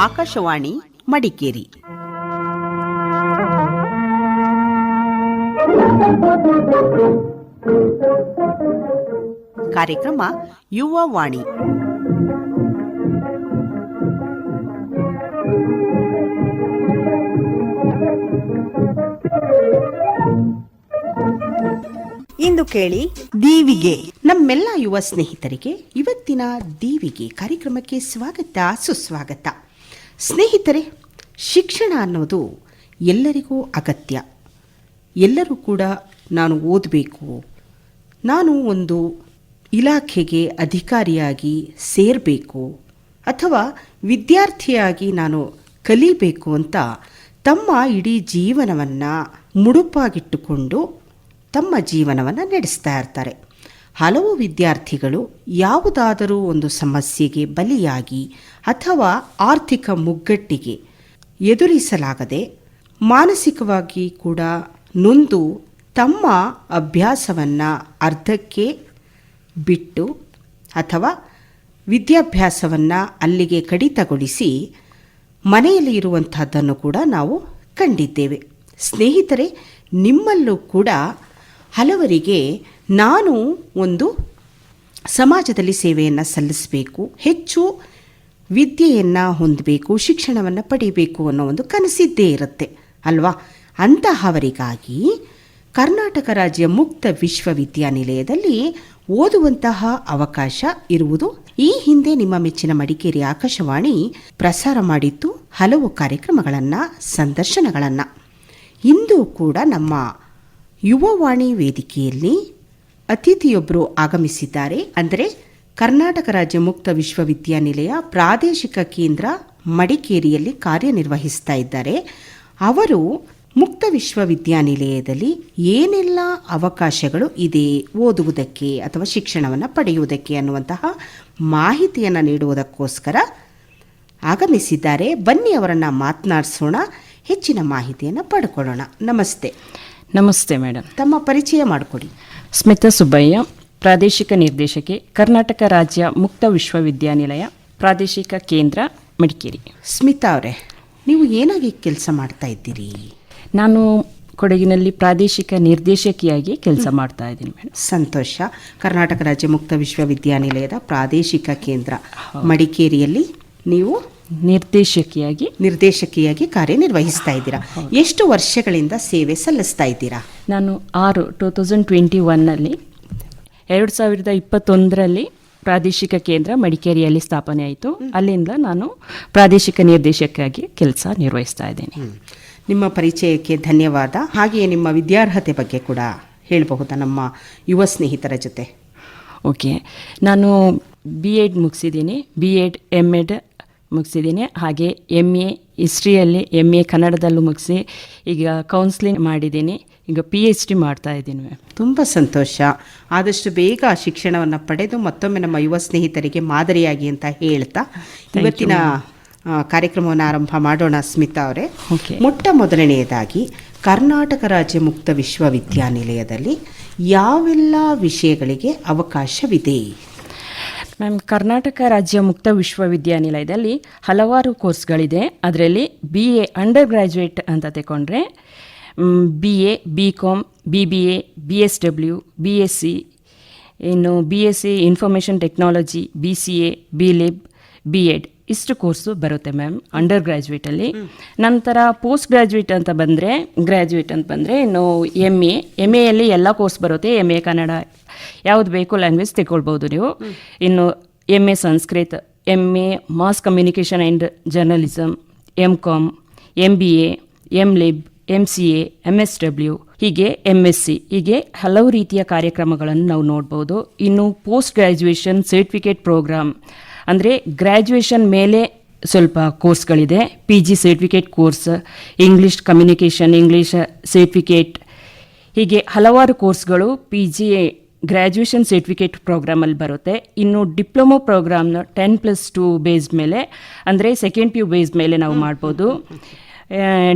ಆಕಾಶವಾಣಿ ಮಡಿಕೇರಿ. ಕಾರ್ಯಕ್ರಮ ಯುವ ವಾಣಿ. ಇಂದು ಕೇಳಿ ದೀವಿಗೆ. ನಮ್ಮೆಲ್ಲ ಯುವ ಸ್ನೇಹಿತರಿಗೆ ಇವತ್ತಿನ ದೀವಿಗೆ ಕಾರ್ಯಕ್ರಮಕ್ಕೆ ಸ್ವಾಗತ, ಸುಸ್ವಾಗತ. ಸ್ನೇಹಿತರೆ, ಶಿಕ್ಷಣ ಅನ್ನೋದು ಎಲ್ಲರಿಗೂ ಅಗತ್ಯ. ಎಲ್ಲರೂ ಕೂಡ ನಾನು ಓದಬೇಕು, ನಾನು ಒಂದು ಇಲಾಖೆಗೆ ಅಧಿಕಾರಿಯಾಗಿ ಸೇರಬೇಕು ಅಥವಾ ವಿದ್ಯಾರ್ಥಿಯಾಗಿ ನಾನು ಕಲಿಬೇಕು ಅಂತ ತಮ್ಮ ಇಡೀ ಜೀವನವನ್ನು ಮುಡುಪಾಗಿಟ್ಟುಕೊಂಡು ತಮ್ಮ ಜೀವನವನ್ನು ನಡೆಸ್ತಾ ಇರ್ತಾರೆ. ಹಲವು ವಿದ್ಯಾರ್ಥಿಗಳು ಯಾವುದಾದರೂ ಒಂದು ಸಮಸ್ಯೆಗೆ ಬಲಿಯಾಗಿ ಅಥವಾ ಆರ್ಥಿಕ ಮುಗ್ಗಟ್ಟಿಗೆ ಎದುರಿಸಲಾಗದೆ ಮಾನಸಿಕವಾಗಿ ಕೂಡ ನೊಂದು ತಮ್ಮ ಅಭ್ಯಾಸವನ್ನು ಅರ್ಧಕ್ಕೆ ಬಿಟ್ಟು ಅಥವಾ ವಿದ್ಯಾಭ್ಯಾಸವನ್ನು ಅಲ್ಲಿಗೆ ಕಡಿತಗೊಳಿಸಿ ಮನೆಯಲ್ಲಿ ಇರುವಂತಹದ್ದನ್ನು ಕೂಡ ನಾವು ಕಂಡಿದ್ದೇವೆ. ಸ್ನೇಹಿತರೆ, ನಿಮ್ಮಲ್ಲೂ ಕೂಡ ಹಲವರಿಗೆ ನಾನು ಒಂದು ಸಮಾಜದಲ್ಲಿ ಸೇವೆಯನ್ನು ಸಲ್ಲಿಸಬೇಕು, ಹೆಚ್ಚು ವಿದ್ಯೆಯನ್ನು ಹೊಂದಬೇಕು, ಶಿಕ್ಷಣವನ್ನು ಪಡಿಬೇಕು ಅನ್ನೋ ಒಂದು ಕನಸಿದ್ದೇ ಇರುತ್ತೆ ಅಲ್ವಾ? ಅಂತಹವರಿಗಾಗಿ ಕರ್ನಾಟಕ ರಾಜ್ಯ ಮುಕ್ತ ವಿಶ್ವವಿದ್ಯಾನಿಲಯದಲ್ಲಿ ಓದುವಂತಹ ಅವಕಾಶ ಇರುವುದು. ಈ ಹಿಂದೆ ನಿಮ್ಮ ಮೆಚ್ಚಿನ ಮಡಿಕೇರಿ ಆಕಾಶವಾಣಿ ಪ್ರಸಾರ ಮಾಡಿದ್ದು ಹಲವು ಕಾರ್ಯಕ್ರಮಗಳನ್ನು, ಸಂದರ್ಶನಗಳನ್ನು. ಇಂದು ಕೂಡ ನಮ್ಮ ಯುವವಾಣಿ ವೇದಿಕೆಯಲ್ಲಿ ಅತಿಥಿಯೊಬ್ಬರು ಆಗಮಿಸಿದ್ದಾರೆ. ಅಂದರೆ ಕರ್ನಾಟಕ ರಾಜ್ಯ ಮುಕ್ತ ವಿಶ್ವವಿದ್ಯಾನಿಲಯ ಪ್ರಾದೇಶಿಕ ಕೇಂದ್ರ ಮಡಿಕೇರಿಯಲ್ಲಿ ಕಾರ್ಯನಿರ್ವಹಿಸ್ತಾ ಇದ್ದಾರೆ. ಅವರು ಮುಕ್ತ ವಿಶ್ವವಿದ್ಯಾನಿಲಯದಲ್ಲಿ ಏನೆಲ್ಲ ಅವಕಾಶಗಳು ಇದೆ ಓದುವುದಕ್ಕೆ ಅಥವಾ ಶಿಕ್ಷಣವನ್ನು ಪಡೆಯುವುದಕ್ಕೆ ಅನ್ನುವಂತಹ ಮಾಹಿತಿಯನ್ನು ನೀಡುವುದಕ್ಕೋಸ್ಕರ ಆಗಮಿಸಿದ್ದಾರೆ. ಬನ್ನಿ ಅವರನ್ನು ಮಾತನಾಡಿಸೋಣ, ಹೆಚ್ಚಿನ ಮಾಹಿತಿಯನ್ನು ಪಡ್ಕೊಳ್ಳೋಣ. ನಮಸ್ತೆ. ನಮಸ್ತೆ ಮೇಡಮ್. ತಮ್ಮ ಪರಿಚಯ ಮಾಡಿಕೊಡಿ. ಸ್ಮಿತಾ ಸುಬ್ಬಯ್ಯ, ಪ್ರಾದೇಶಿಕ ನಿರ್ದೇಶಕಿ, ಕರ್ನಾಟಕ ರಾಜ್ಯ ಮುಕ್ತ ವಿಶ್ವವಿದ್ಯಾನಿಲಯ ಪ್ರಾದೇಶಿಕ ಕೇಂದ್ರ ಮಡಿಕೇರಿ. ಸ್ಮಿತಾ ಅವರೇ, ನೀವು ಏನಾಗಿ ಕೆಲಸ ಮಾಡ್ತಾ ಇದ್ದೀರಿ? ನಾನು ಕೊಡಗಿನಲ್ಲಿ ಪ್ರಾದೇಶಿಕ ನಿರ್ದೇಶಕಿಯಾಗಿ ಕೆಲಸ ಮಾಡ್ತಾ ಇದ್ದೀನಿ ಮೇಡಮ್. ಸಂತೋಷ. ಕರ್ನಾಟಕ ರಾಜ್ಯ ಮುಕ್ತ ವಿಶ್ವವಿದ್ಯಾನಿಲಯದ ಪ್ರಾದೇಶಿಕ ಕೇಂದ್ರ ಮಡಿಕೇರಿಯಲ್ಲಿ ನೀವು ನಿರ್ದೇಶಕಿಯಾಗಿ ಕಾರ್ಯನಿರ್ವಹಿಸ್ತಾ ಇದ್ದೀರಾ. ಎಷ್ಟು ವರ್ಷಗಳಿಂದ ಸೇವೆ ಸಲ್ಲಿಸ್ತಾ ಇದ್ದೀರಾ? ನಾನು 2021ನಲ್ಲಿ 2021ರಲ್ಲಿ ಪ್ರಾದೇಶಿಕ ಕೇಂದ್ರ ಮಡಿಕೇರಿಯಲ್ಲಿ ಸ್ಥಾಪನೆ ಆಯಿತು. ಅಲ್ಲಿಂದ ನಾನು ಪ್ರಾದೇಶಿಕ ನಿರ್ದೇಶಕಿಯಾಗಿ ಕೆಲಸ ನಿರ್ವಹಿಸ್ತಾ ಇದ್ದೇನೆ. ನಿಮ್ಮ ಪರಿಚಯಕ್ಕೆ ಧನ್ಯವಾದ. ಹಾಗೆಯೇ ನಿಮ್ಮ ವಿದ್ಯಾರ್ಹತೆ ಬಗ್ಗೆ ಕೂಡ ಹೇಳಬಹುದಾ ನಮ್ಮ ಯುವ ಸ್ನೇಹಿತರ ಜೊತೆ? ಓಕೆ, ನಾನು BEd ಮುಗಿಸಿದ್ದೀನಿ, BEd MEd ಮುಗಿಸಿದ್ದೀನಿ. ಹಾಗೆ MA ಹಿಸ್ಟ್ರಿಯಲ್ಲಿ MA ಕನ್ನಡದಲ್ಲೂ ಮುಗಿಸಿ ಈಗ ಕೌನ್ಸಿಲಿಂಗ್ ಮಾಡಿದ್ದೀನಿ. ಈಗ PhD ಮಾಡ್ತಾ ಇದ್ದೀನಿ ಮ್ಯಾಮ್. ತುಂಬ ಸಂತೋಷ. ಆದಷ್ಟು ಬೇಗ ಶಿಕ್ಷಣವನ್ನು ಪಡೆದು ಮತ್ತೊಮ್ಮೆ ನಮ್ಮ ಯುವ ಸ್ನೇಹಿತರಿಗೆ ಮಾದರಿಯಾಗಿ ಅಂತ ಹೇಳ್ತಾ ಇವತ್ತಿನ ಕಾರ್ಯಕ್ರಮವನ್ನು ಆರಂಭ ಮಾಡೋಣ. ಸ್ಮಿತಾ ಅವರೇ, ಮೊಟ್ಟ ಮೊದಲನೆಯದಾಗಿ ಕರ್ನಾಟಕ ರಾಜ್ಯ ಮುಕ್ತ ವಿಶ್ವವಿದ್ಯಾನಿಲಯದಲ್ಲಿ ಯಾವೆಲ್ಲ ವಿಷಯಗಳಿಗೆ ಅವಕಾಶವಿದೆ? ಮ್ಯಾಮ್, ಕರ್ನಾಟಕ ರಾಜ್ಯ ಮುಕ್ತ ವಿಶ್ವವಿದ್ಯಾನಿಲಯದಲ್ಲಿ ಹಲವಾರು ಕೋರ್ಸ್ಗಳಿದೆ. ಅದರಲ್ಲಿ BA ಅಂಡರ್ ಗ್ರ್ಯಾಜುಯೇಟ್ ಅಂತ ತಗೊಂಡ್ರೆ BA, BCom, BBA, BSW, BSc, ಇನ್ನು BSc information technology, BCA, BLib, BEd ಇಷ್ಟು ಕೋರ್ಸು ಬರುತ್ತೆ ಮ್ಯಾಮ್ ಅಂಡರ್ ಗ್ರ್ಯಾಜುಯೇಟಲ್ಲಿ. ನಂತರ ಪೋಸ್ಟ್ ಗ್ರ್ಯಾಜುಯೇಟ್ ಅಂತ ಬಂದರೆ ಇನ್ನು MA ಯಲ್ಲಿ ಎಲ್ಲ ಕೋರ್ಸ್ ಬರುತ್ತೆ. MA ಕನ್ನಡ, ಯಾವುದು ಬೇಕು ಲ್ಯಾಂಗ್ವೇಜ್ ತಗೊಳ್ಬೋದು ನೀವು. ಇನ್ನು MA Sanskrit, MA mass communication and journalism, MCom, MBA, MLib, MCA, MSW, ಹೀಗೆ MSc, ಹೀಗೆ ಹಲವು ರೀತಿಯ ಕಾರ್ಯಕ್ರಮಗಳನ್ನು ನಾವು ನೋಡ್ಬೋದು. ಇನ್ನು ಪೋಸ್ಟ್ ಗ್ರ್ಯಾಜುಯೇಷನ್ ಸರ್ಟಿಫಿಕೇಟ್ ಪ್ರೋಗ್ರಾಮ್ ಅಂದರೆ ಗ್ರ್ಯಾಜುಯೇಷನ್ ಮೇಲೆ ಸ್ವಲ್ಪ ಕೋರ್ಸ್ಗಳಿದೆ. PG certificate course, English communication, English certificate, ಹೀಗೆ ಹಲವಾರು ಕೋರ್ಸ್ಗಳು PG ಗ್ರ್ಯಾಜುಯೇಷನ್ ಸರ್ಟಿಫಿಕೇಟ್ ಪ್ರೋಗ್ರಾಮಲ್ಲಿ ಬರುತ್ತೆ. ಇನ್ನು ಡಿಪ್ಲೊಮೊ ಪ್ರೋಗ್ರಾಮ್ನ 10+2 ಬೇಸ್ ಮೇಲೆ ಅಂದರೆ ಸೆಕೆಂಡ್ PU ಬೇಸ್ ಮೇಲೆ ನಾವು ಮಾಡ್ಬೋದು.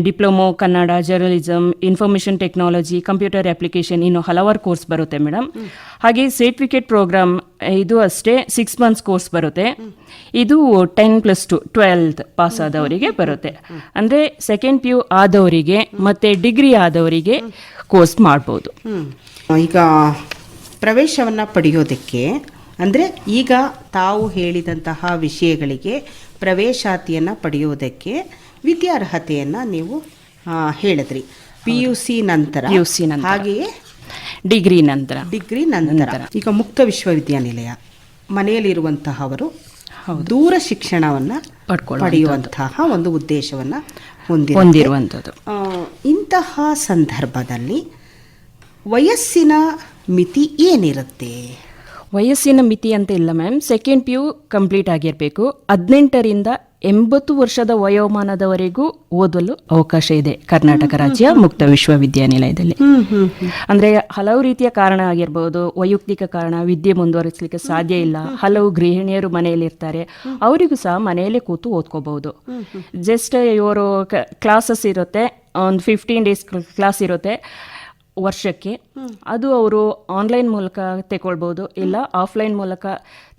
Diploma Kannada, journalism, information technology, computer application, ಇನ್ನು ಹಲವಾರು ಕೋರ್ಸ್ ಬರುತ್ತೆ ಮೇಡಮ್. ಹಾಗೆ ಸರ್ಟಿಫಿಕೇಟ್ ಪ್ರೋಗ್ರಾಮ್ ಇದು ಅಷ್ಟೇ 6 ಮಂತ್ಸ್ ಕೋರ್ಸ್ ಬರುತ್ತೆ. ಇದು 10+2 12th ಪಾಸ್ ಆದವರಿಗೆ ಬರುತ್ತೆ. ಅಂದರೆ ಸೆಕೆಂಡ್ PU ಆದವರಿಗೆ ಮತ್ತು ಡಿಗ್ರಿ ಆದವರಿಗೆ ಕೋರ್ಸ್ ಮಾಡ್ಬೋದು. ಈಗ ಪ್ರವೇಶವನ್ನು ಪಡೆಯೋದಕ್ಕೆ ಅಂದರೆ ಈಗ ತಾವು ಹೇಳಿದಂತಹ ವಿಷಯಗಳಿಗೆ ಪ್ರವೇಶಾತಿಯನ್ನು ಪಡೆಯೋದಕ್ಕೆ ವಿದ್ಯಾರ್ಹತೆಯನ್ನು ನೀವು ಹೇಳಿದ್ರಿ. PUC ನಂತರ, ಹಾಗೆಯೇ ಡಿಗ್ರಿ ನಂತರ. ಈಗ ಮುಕ್ತ ವಿಶ್ವವಿದ್ಯಾನಿಲಯ ಮನೆಯಲ್ಲಿರುವಂತಹವರು ದೂರ ಶಿಕ್ಷಣವನ್ನು ಪಡೆಯುವಂತಹ ಒಂದು ಉದ್ದೇಶವನ್ನು ಹೊಂದಿರುವಂಥದ್ದು. ಇಂತಹ ಸಂದರ್ಭದಲ್ಲಿ ವಯಸ್ಸಿನ ಮಿತಿ ಏನಿರುತ್ತೆ? ವಯಸ್ಸಿನ ಮಿತಿ ಅಂತ ಇಲ್ಲ ಮ್ಯಾಮ್. ಸೆಕೆಂಡ್ PU ಕಂಪ್ಲೀಟ್ ಆಗಿರಬೇಕು. 18ರಿಂದ 80 ವರ್ಷದ ವಯೋಮಾನದವರೆಗೂ ಓದಲು ಅವಕಾಶ ಇದೆ ಕರ್ನಾಟಕ ರಾಜ್ಯ ಮುಕ್ತ ವಿಶ್ವವಿದ್ಯಾನಿಲಯದಲ್ಲಿ. ಅಂದರೆ ಹಲವು ರೀತಿಯ ಕಾರಣ ಆಗಿರ್ಬೋದು. ವೈಯಕ್ತಿಕ ಕಾರಣ, ವಿದ್ಯೆ ಮುಂದುವರಿಸಲಿಕ್ಕೆ ಸಾಧ್ಯ ಇಲ್ಲ, ಹಲವು ಗೃಹಿಣಿಯರು ಮನೆಯಲ್ಲಿರ್ತಾರೆ, ಅವರಿಗೂ ಸಹ ಮನೆಯಲ್ಲೇ ಕೂತು ಓದ್ಕೋಬಹುದು. ಜಸ್ಟ್ ಇವರು ಕ್ಲಾಸಸ್ ಇರುತ್ತೆ, ಒಂದು 15 days ಕ್ಲಾಸ್ ಇರುತ್ತೆ ವರ್ಷಕ್ಕೆ. ಅದು ಅವರು ಆನ್ಲೈನ್ ಮೂಲಕ ತಗೊಳ್ಬೋದು, ಇಲ್ಲ ಆಫ್ಲೈನ್ ಮೂಲಕ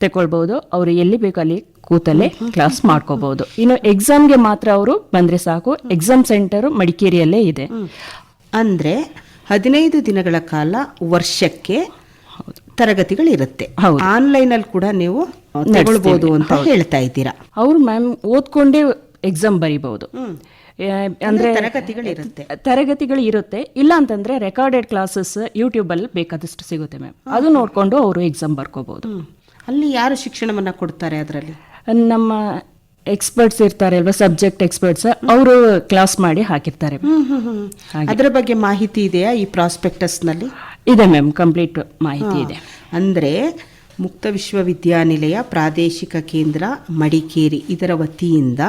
ತಗೊಳ್ಬೋದು. ಅವರು ಎಲ್ಲಿ ಬೇಕು ಅಲ್ಲಿ ಕೂತಲ್ಲೇ ಕ್ಲಾಸ್ ಮಾಡ್ಕೋಬಹುದು. ಇನ್ನು ಎಕ್ಸಾಮ್ಗೆ ಮಾತ್ರ ಅವರು ಬಂದರೆ ಸಾಕು. ಎಕ್ಸಾಮ್ ಸೆಂಟರ್ ಮಡಿಕೇರಿಯಲ್ಲೇ ಇದೆ. ಅಂದರೆ 15 ದಿನಗಳ ಕಾಲ ವರ್ಷಕ್ಕೆ ತರಗತಿಗಳಿರುತ್ತೆ. ಆನ್ಲೈನಲ್ಲಿ ಕೂಡ ನೀವು ತಗೊಳ್ಬೋದು ಅಂತ ಹೇಳ್ತಾ ಇದ್ದೀರಾ. ಅವರು ಮ್ಯಾಮ್ ಓದ್ಕೊಂಡೇ ಎಕ್ಸಾಮ್ ಬರೀಬಹುದು. ಅಂದ್ರೆ ತರಗತಿಗಳು ಇರುತ್ತೆ. ಇಲ್ಲ ಅಂತಂದ್ರೆ ರೆಕಾರ್ಡೆಡ್ ಕ್ಲಾಸಸ್ ಯೂಟ್ಯೂಬಲ್ಲಿ ಬೇಕಾದಷ್ಟು ಸಿಗುತ್ತೆ ಮ್ಯಾಮ್. ಅದು ನೋಡಿಕೊಂಡು ಅವರು ಎಕ್ಸಾಮ್ ಬರ್ಕೋಬಹುದು. ಅಲ್ಲಿ ಯಾರು ಶಿಕ್ಷಣವನ್ನ ಕೊಡ್ತಾರೆ? ಅದರಲ್ಲಿ ನಮ್ಮ ಎಕ್ಸ್ಪರ್ಟ್ಸ್ ಇರ್ತಾರೆ ಅಲ್ವಾ, ಸಬ್ಜೆಕ್ಟ್ ಎಕ್ಸ್ಪರ್ಟ್ಸ್, ಅವರು ಕ್ಲಾಸ್ ಮಾಡಿ ಹಾಕಿರ್ತಾರೆ. ಅದರ ಬಗ್ಗೆ ಮಾಹಿತಿ ಇದೆಯಾ ಈ ಪ್ರಾಸ್ಪೆಕ್ಟಸ್ ನಲ್ಲಿ? ಇದೆ ಮ್ಯಾಮ್, ಕಂಪ್ಲೀಟ್ ಮಾಹಿತಿ ಇದೆ. ಅಂದ್ರೆ ಮುಕ್ತ ವಿಶ್ವವಿದ್ಯಾನಿಲಯ ಪ್ರಾದೇಶಿಕ ಕೇಂದ್ರ ಮಡಿಕೇರಿ ಇದರ ವತಿಯಿಂದ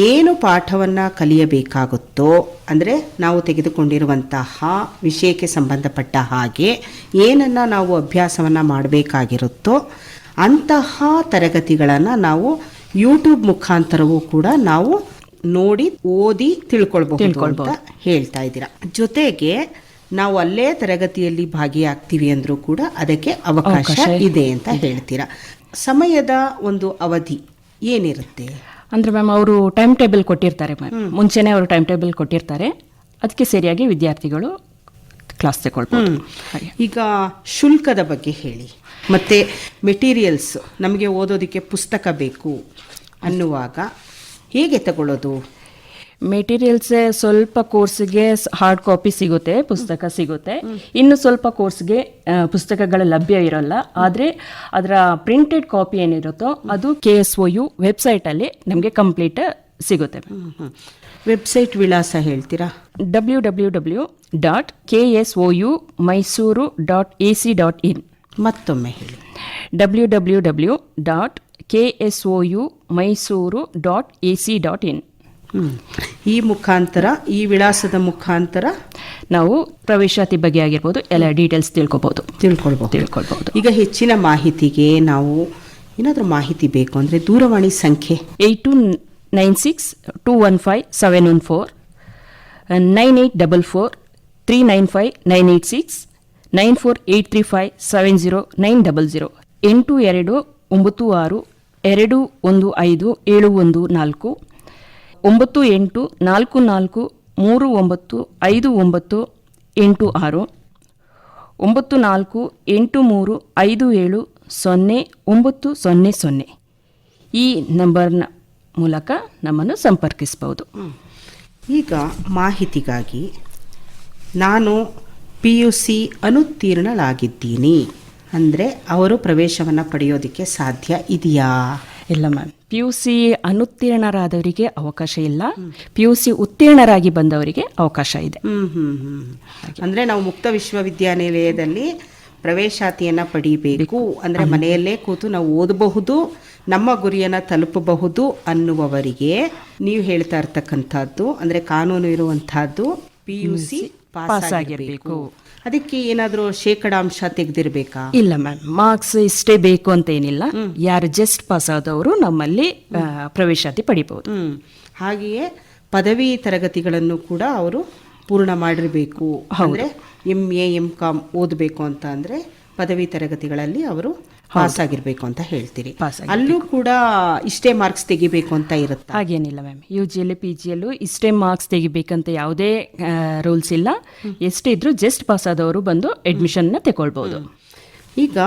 ಏನು ಪಾಠವನ್ನು ಕಲಿಯಬೇಕಾಗುತ್ತೋ, ಅಂದರೆ ನಾವು ತೆಗೆದುಕೊಂಡಿರುವಂತಹ ವಿಷಯಕ್ಕೆ ಸಂಬಂಧಪಟ್ಟ ಹಾಗೆ ಏನನ್ನು ನಾವು ಅಭ್ಯಾಸವನ್ನು ಮಾಡಬೇಕಾಗಿರುತ್ತೋ ಅಂತಹ ತರಗತಿಗಳನ್ನು ನಾವು ಯೂಟ್ಯೂಬ್ ಮುಖಾಂತರವೂ ಕೂಡ ನಾವು ನೋಡಿ ಓದಿ ತಿಳ್ಕೊಳ್ಬಹುದು ಅಂತ ಹೇಳ್ತಾ ಇದ್ದೀರಾ. ಜೊತೆಗೆ ನಾವು ಅಲ್ಲೇ ತರಗತಿಯಲ್ಲಿ ಭಾಗಿಯಾಗ್ತೀವಿ ಅಂದರೂ ಕೂಡ ಅದಕ್ಕೆ ಅವಕಾಶ ಇದೆ ಅಂತ ಹೇಳ್ತೀರಾ. ಸಮಯದ ಒಂದು ಅವಧಿ ಏನಿರುತ್ತೆ? ಅಂದರೆ ಮ್ಯಾಮ್ ಅವರು ಟೈಮ್ ಟೇಬಲ್ ಕೊಟ್ಟಿರ್ತಾರೆ ಮ್ಯಾಮ್. ಮುಂಚೆನೇ ಅವರು ಟೈಮ್ ಟೇಬಲ್ ಕೊಟ್ಟಿರ್ತಾರೆ. ಅದಕ್ಕೆ ಸರಿಯಾಗಿ ವಿದ್ಯಾರ್ಥಿಗಳು ಕ್ಲಾಸ್ ತಗೊಳ್ಬೋದು. ಈಗ ಶುಲ್ಕದ ಬಗ್ಗೆ ಹೇಳಿ. ಮತ್ತು ಮೆಟೀರಿಯಲ್ಸ್, ನಮಗೆ ಓದೋದಕ್ಕೆ ಪುಸ್ತಕ ಬೇಕು ಅನ್ನುವಾಗ ಹೇಗೆ ತಗೊಳ್ಳೋದು? ಮೆಟೀರಿಯಲ್ಸ್ ಸ್ವಲ್ಪ ಕೋರ್ಸ್ಗೆ ಹಾರ್ಡ್ ಕಾಪಿ ಸಿಗುತ್ತೆ, ಪುಸ್ತಕ ಸಿಗುತ್ತೆ. ಇನ್ನು ಸ್ವಲ್ಪ ಕೋರ್ಸ್ಗೆ ಪುಸ್ತಕಗಳ ಲಭ್ಯ ಇರೋಲ್ಲ. ಆದರೆ ಅದರ ಪ್ರಿಂಟೆಡ್ ಕಾಪಿ ಏನಿರುತ್ತೋ ಅದು KSOU ವೆಬ್ಸೈಟಲ್ಲಿ ನಮಗೆ ಕಂಪ್ಲೀಟ್ ಸಿಗುತ್ತೆ. ವೆಬ್ಸೈಟ್ ವಿಳಾಸ ಹೇಳ್ತೀರಾ? www.ksoumysuru.ac.in. ಮತ್ತೊಮ್ಮೆ ಹೇಳಿ. www.ksoumysuru.ac.in. ಈ ಮುಖಾಂತರ, ಈ ವಿಳಾಸದ ಮುಖಾಂತರ ನಾವು ಪ್ರವೇಶಾತಿ ಬಗ್ಗೆ ಆಗಿರ್ಬೋದು ಎಲ್ಲ ಡೀಟೇಲ್ಸ್ ತಿಳ್ಕೊಳ್ಬಹುದು. ಈಗ ಹೆಚ್ಚಿನ ಮಾಹಿತಿಗೆ ನಾವು ಏನಾದರೂ ಮಾಹಿತಿ ಬೇಕು ಅಂದರೆ ದೂರವಾಣಿ ಸಂಖ್ಯೆ 8296215714, 9844395986, 9483570900, 8296215714, 9844395986, 9483570900. ಈ ನಂಬರ್ನ ಮೂಲಕ ನಮ್ಮನ್ನು ಸಂಪರ್ಕಿಸಬಹುದು. ಈಗ ಮಾಹಿತಿಗಾಗಿ ನಾನು PUC ಅನುತ್ತೀರ್ಣಳಾಗಿದ್ದೀನಿ ಅಂದರೆ ಅವರು ಪ್ರವೇಶವನ್ನು ಪಡೆಯೋದಕ್ಕೆ ಸಾಧ್ಯ ಇದೆಯಾ? ಇಲ್ಲ ಮ್ಯಾಮ್, PUC ಅನುತ್ತೀರ್ಣರಾದವರಿಗೆ ಅವಕಾಶ ಇಲ್ಲ. PUC ಉತ್ತೀರ್ಣರಾಗಿ ಬಂದವರಿಗೆ ಅವಕಾಶ ಇದೆ. ಅಂದರೆ ನಾವು ಮುಕ್ತ ವಿಶ್ವವಿದ್ಯಾನಿಲಯದಲ್ಲಿ ಪ್ರವೇಶಾತಿಯನ್ನು ಪಡಿಬೇಕು ಅಂದರೆ ಮನೆಯಲ್ಲೇ ಕೂತು ನಾವು ಓದಬಹುದು, ನಮ್ಮ ಗುರಿಯನ್ನು ತಲುಪಬಹುದು ಅನ್ನುವವರಿಗೆ ನೀವು ಹೇಳ್ತಾ ಇರ್ತಕ್ಕಂಥದ್ದು ಅಂದರೆ ಕಾನೂನು ಇರುವಂತಹದ್ದು PUC ಪಾಸ್ ಆಗಿರಬೇಕು. ಅದಕ್ಕೆ ಏನಾದರೂ ಶೇಕಡಾಂಶ ತೆಗೆದಿರಬೇಕಾ? ಇಲ್ಲ ಮ್ಯಾಮ್, ಮಾರ್ಕ್ಸ್ ಇಷ್ಟೇ ಬೇಕು ಅಂತ ಏನಿಲ್ಲ. ಯಾರು ಜಸ್ಟ್ ಪಾಸ್ ಆದವರು ನಮ್ಮಲ್ಲಿ ಪ್ರವೇಶಾತಿ ಪಡಿಬಹುದು. ಹಾಗೆಯೇ ಪದವಿ ತರಗತಿಗಳನ್ನು ಕೂಡ ಅವರು ಪೂರ್ಣ ಮಾಡಿರಬೇಕು. ಅಂದರೆ MA MCom ಓದಬೇಕು ಅಂತ ಅಂದರೆ ಪದವಿ ತರಗತಿಗಳಲ್ಲಿ ಅವರು ಪಾಸ್ ಆಗಿರಬೇಕು ಅಂತ ಹೇಳ್ತೀರಿ. ಅಲ್ಲೂ ಕೂಡ ಇಷ್ಟೇ ಮಾರ್ಕ್ಸ್ ತೆಗಿಬೇಕು ಅಂತ ಇರುತ್ತೆ? ಹಾಗೇನಿಲ್ಲ ಮ್ಯಾಮ್. UGಯಲ್ಲಿ PGಯಲ್ಲೂ ಇಷ್ಟೇ ಮಾರ್ಕ್ಸ್ ತೆಗಿಬೇಕಂತ ಯಾವುದೇ ರೂಲ್ಸ್ ಇಲ್ಲ. ಎಷ್ಟಿದ್ರು ಜಸ್ಟ್ ಪಾಸ್ ಆದವರು ಬಂದು ಅಡ್ಮಿಷನ್ನ ತಗೊಳ್ಬೋದು. ಈಗ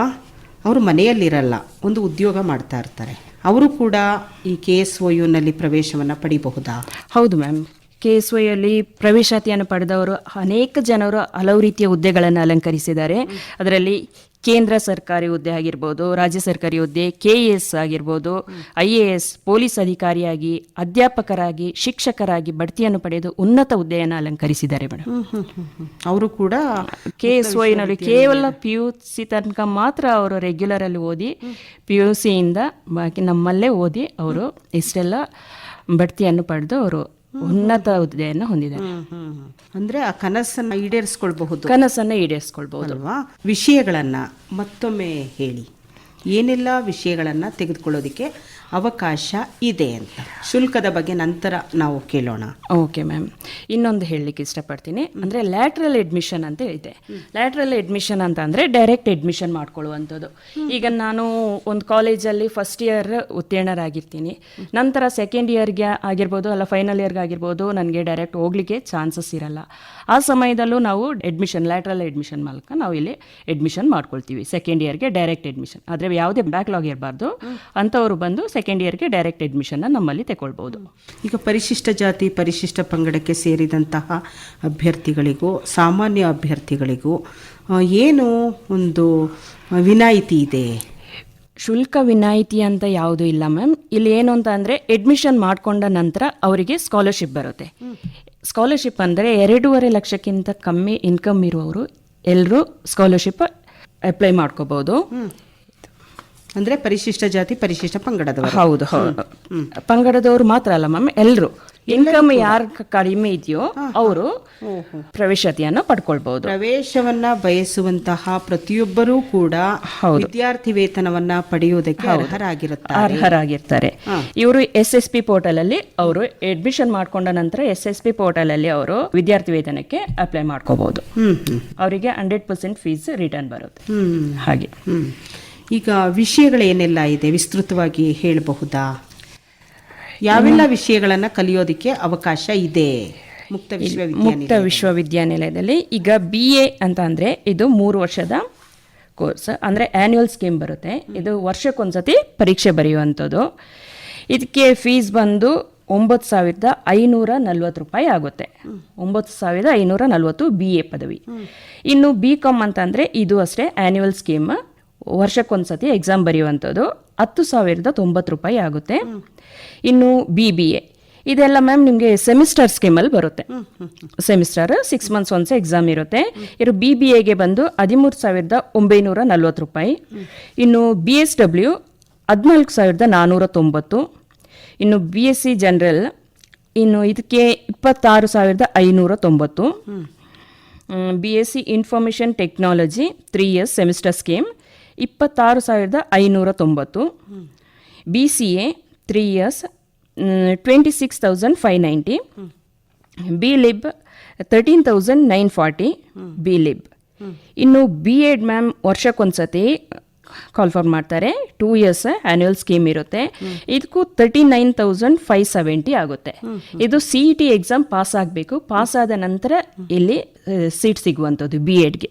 ಅವರು ಮನೆಯಲ್ಲಿರಲ್ಲ, ಒಂದು ಉದ್ಯೋಗ ಮಾಡ್ತಾ ಇರ್ತಾರೆ, ಅವರು ಕೂಡ ಈ KSOUನಲ್ಲಿ ಪ್ರವೇಶವನ್ನು ಪಡಿಬಹುದಾ? ಹೌದು ಮ್ಯಾಮ್. KSOUಯಲ್ಲಿ ಪ್ರವೇಶಾತಿಯನ್ನು ಪಡೆದವರು ಅನೇಕ ಜನರು ಹಲವು ರೀತಿಯ ಹುದ್ದೆಗಳನ್ನು ಅಲಂಕರಿಸಿದ್ದಾರೆ. ಅದರಲ್ಲಿ ಕೇಂದ್ರ ಸರ್ಕಾರಿ ಹುದ್ದೆ ಆಗಿರ್ಬೋದು, ರಾಜ್ಯ ಸರ್ಕಾರಿ ಹುದ್ದೆ, KAS ಆಗಿರ್ಬೋದು, IAS, ಪೊಲೀಸ್ ಅಧಿಕಾರಿಯಾಗಿ, ಅಧ್ಯಾಪಕರಾಗಿ, ಶಿಕ್ಷಕರಾಗಿ ಬಡ್ತಿಯನ್ನು ಪಡೆದು ಉನ್ನತ ಹುದ್ದೆಯನ್ನು ಅಲಂಕರಿಸಿದ್ದಾರೆ ಮೇಡಮ್. ಅವರು ಕೂಡ KSOUನಲ್ಲಿ ಕೇವಲ PUC ತನಕ ಮಾತ್ರ ಅವರು ರೆಗ್ಯುಲರ್ ಅಲ್ಲಿ ಓದಿ, PUCಯಿಂದ ಬಾಕಿ ನಮ್ಮಲ್ಲೇ ಓದಿ ಅವರು ಇಷ್ಟೆಲ್ಲ ಬಡ್ತಿಯನ್ನು ಪಡೆದು ಅವರು ಉನ್ನತ ಹುದ್ದೆಯನ್ನು ಹೊಂದಿದ್ದಾರೆ. ಅಂದ್ರೆ ಆ ಕನಸನ್ನು ಈಡೇರಿಸ್ಕೊಳ್ಬಹುದು. ಕನಸನ್ನು ಈಡೇರಿಸ್ಕೊಳ್ಬಹುದು ಅಲ್ವಾ? ವಿಷಯಗಳನ್ನ ಮತ್ತೊಮ್ಮೆ ಹೇಳಿ, ಏನೆಲ್ಲ ವಿಷಯಗಳನ್ನ ತೆಗೆದುಕೊಳ್ಳೋದಕ್ಕೆ ಅವಕಾಶ ಇದೆ ಅಂತ. ಶುಲ್ಕದ ಬಗ್ಗೆ ನಂತರ ನಾವು ಕೇಳೋಣ. Okay ma'am. ಇನ್ನೊಂದು ಹೇಳಲಿಕ್ಕೆ ಇಷ್ಟಪಡ್ತೀನಿ. ಅಂದರೆ ಲ್ಯಾಟ್ರಲ್ ಅಡ್ಮಿಷನ್ ಅಂತ ಇದೆ. ಲ್ಯಾಟ್ರಲ್ ಅಡ್ಮಿಷನ್ ಅಂತ ಅಂದರೆ ಡೈರೆಕ್ಟ್ ಅಡ್ಮಿಷನ್ ಮಾಡ್ಕೊಳ್ಳುವಂಥದ್ದು. ಈಗ ನಾನು ಒಂದು ಕಾಲೇಜಲ್ಲಿ ಫಸ್ಟ್ ಇಯರ್ ಉತ್ತೀರ್ಣರಾಗಿರ್ತೀನಿ, ನಂತರ ಸೆಕೆಂಡ್ ಇಯರ್ಗೆ ಆಗಿರ್ಬೋದು ಅಲ್ಲ ಫೈನಲ್ ಇಯರ್ಗೆ ಆಗಿರ್ಬೋದು ನನಗೆ ಡೈರೆಕ್ಟ್ ಹೋಗ್ಲಿಕ್ಕೆ ಚಾನ್ಸಸ್ ಇರಲ್ಲ. ಆ ಸಮಯದಲ್ಲೂ ನಾವು ಲ್ಯಾಟ್ರಲ್ ಅಡ್ಮಿಷನ್ ಮೂಲಕ ನಾವು ಇಲ್ಲಿ ಅಡ್ಮಿಷನ್ ಮಾಡ್ಕೊಳ್ತೀವಿ. ಸೆಕೆಂಡ್ ಇಯರ್ಗೆ ಡೈರೆಕ್ಟ್ ಅಡ್ಮಿಷನ್. ಆದರೆ ಯಾವುದೇ ಬ್ಯಾಕ್ಲಾಗ್ ಇರಬಾರ್ದು, ಅಂಥವರು ಬಂದು ಸೆಕೆಂಡ್ ಇಯರ್ಗೆ ಡೈರೆಕ್ಟ್ ಅಡ್ಮಿಷನ್ನ ನಮ್ಮಲ್ಲಿ ತಗೊಳ್ಬೋದು. ಈಗ ಪರಿಶಿಷ್ಟ ಜಾತಿ ಪರಿಶಿಷ್ಟ ಪಂಗಡಕ್ಕೆ ಸೇರಿದಂತಹ ಅಭ್ಯರ್ಥಿಗಳಿಗೂ ಸಾಮಾನ್ಯ ಅಭ್ಯರ್ಥಿಗಳಿಗೂ ಏನು ಒಂದು ವಿನಾಯಿತಿ ಇದೆ? ಶುಲ್ಕ ವಿನಾಯಿತಿ ಅಂತ ಯಾವುದೂ ಇಲ್ಲ ಮ್ಯಾಮ್. ಇಲ್ಲಿ ಏನು ಅಂತ ಅಂದರೆ ಅಡ್ಮಿಷನ್ ಮಾಡಿಕೊಂಡ ನಂತರ ಅವರಿಗೆ ಸ್ಕಾಲರ್ಶಿಪ್ ಬರುತ್ತೆ. ಸ್ಕಾಲರ್ಶಿಪ್ ಅಂದರೆ 2.5 ಲಕ್ಷಕ್ಕಿಂತ ಕಮ್ಮಿ ಇನ್ಕಮ್ ಇರುವವರು ಎಲ್ಲರೂ ಸ್ಕಾಲರ್ಶಿಪ್ ಅಪ್ಲೈ ಮಾಡ್ಕೋಬಹುದು. ಅಂದರೆ ಪರಿಶಿಷ್ಟ ಜಾತಿ ಪರಿಶಿಷ್ಟ ಪಂಗಡದವರು? ಹೌದು ಹೌದು. ಪಂಗಡದವರು ಮಾತ್ರ ಅಲ್ಲ ಮ್ಯಾಮ್, ಎಲ್ಲರೂ ಇನ್ಕಮ್ ಯಾರು ಕಡಿಮೆ ಇದೆಯೋ ಅವರು ಪ್ರವೇಶಾತಿಯನ್ನು ಪಡ್ಕೊಳ್ಬಹುದು. ಪ್ರವೇಶವನ್ನ ಬಯಸುವಂತಹ ಪ್ರತಿಯೊಬ್ಬರೂ ಕೂಡ ವಿದ್ಯಾರ್ಥಿ ವೇತನವನ್ನ ಪಡೆಯುವುದಕ್ಕೆ ಅರ್ಹರಾಗಿರ್ತಾರೆ. ಇವರು SSP ಪೋರ್ಟಲ್ ಅಲ್ಲಿ ಅವರು ಅಡ್ಮಿಷನ್ ಮಾಡ್ಕೊಂಡ ನಂತರ SSP ಪೋರ್ಟಲ್ ಅಲ್ಲಿ ಅವರು ವಿದ್ಯಾರ್ಥಿ ವೇತನಕ್ಕೆ ಅಪ್ಲೈ ಮಾಡ್ಕೋಬಹುದು. ಅವರಿಗೆ 100% ಫೀಸ್ ರಿಟರ್ನ್ ಬರುತ್ತೆ. ಹಾಗೆ ಈಗ ವಿಷಯಗಳೇನೆಲ್ಲ ಇದೆ ವಿಸ್ತೃತವಾಗಿ ಹೇಳಬಹುದಾ? ಯಾವೆಲ್ಲ ವಿಷಯಗಳನ್ನು ಕಲಿಯೋದಕ್ಕೆ ಅವಕಾಶ ಇದೆ ಮುಕ್ತ ವಿಶ್ವವಿದ್ಯಾನಿಲಯದಲ್ಲಿ? ಈಗ BA ಅಂತ ಅಂದರೆ ಇದು 3 ವರ್ಷದ ಕೋರ್ಸ್. ಅಂದರೆ ಆ್ಯನ್ಯುವಲ್ ಸ್ಕೀಮ್ ಬರುತ್ತೆ. ಇದು ವರ್ಷಕ್ಕೊಂದ್ಸತಿ ಪರೀಕ್ಷೆ ಬರೆಯುವಂಥದ್ದು. ಇದಕ್ಕೆ ಫೀಸ್ ಬಂದು 9,540 ರೂಪಾಯಿ ಆಗುತ್ತೆ. 9,540 BA ಪದವಿ. ಇನ್ನು BCom ಅಂತಂದರೆ ಇದು ಅಷ್ಟೇ ಆ್ಯನ್ಯುವಲ್ ಸ್ಕೀಮ್, ವರ್ಷಕ್ಕೊಂದ್ಸತಿ ಎಕ್ಸಾಮ್ ಬರೆಯುವಂಥದ್ದು. 10,090 ರೂಪಾಯಿ ಆಗುತ್ತೆ. ಇನ್ನು BBA ಇದೆಲ್ಲ ಮ್ಯಾಮ್ ನಿಮಗೆ ಸೆಮಿಸ್ಟರ್ ಸ್ಕೀಮಲ್ಲಿ ಬರುತ್ತೆ. ಸೆಮಿಸ್ಟರ್ 6 ಮಂತ್ಸ್ ಒನ್ಸ್ ಎಕ್ಸಾಮ್ ಇರುತ್ತೆ. ಇನ್ನು BBAಗೆ ಬಂದು 13,940 ರೂಪಾಯಿ. ಇನ್ನು BSW 14,490. ಇನ್ನು BSc ಜನರಲ್ ಇನ್ನು ಇದಕ್ಕೆ 26,590. BSc information technology 3 years semester scheme 26,590. BCA 3 years 26,590. BLib 13,940 BLib. ಇನ್ನು B.Ed ಮ್ಯಾಮ್ ವರ್ಷಕ್ಕೊಂದ್ಸತಿ ಕಾಲ್ಫಾರ್ ಮಾಡ್ತಾರೆ. 2 ಇಯರ್ಸ್ ಆ್ಯನ್ಯುವಲ್ ಸ್ಕೀಮ್ ಇರುತ್ತೆ. ಇದಕ್ಕೂ 39,570 ಆಗುತ್ತೆ. ಇದು CET ಎಕ್ಸಾಮ್ ಪಾಸ್ ಆಗಬೇಕು. ಪಾಸ್ ಆದ ನಂತರ ಇಲ್ಲಿ ಸೀಟ್ ಸಿಗುವಂಥದ್ದು B.Edಗೆ.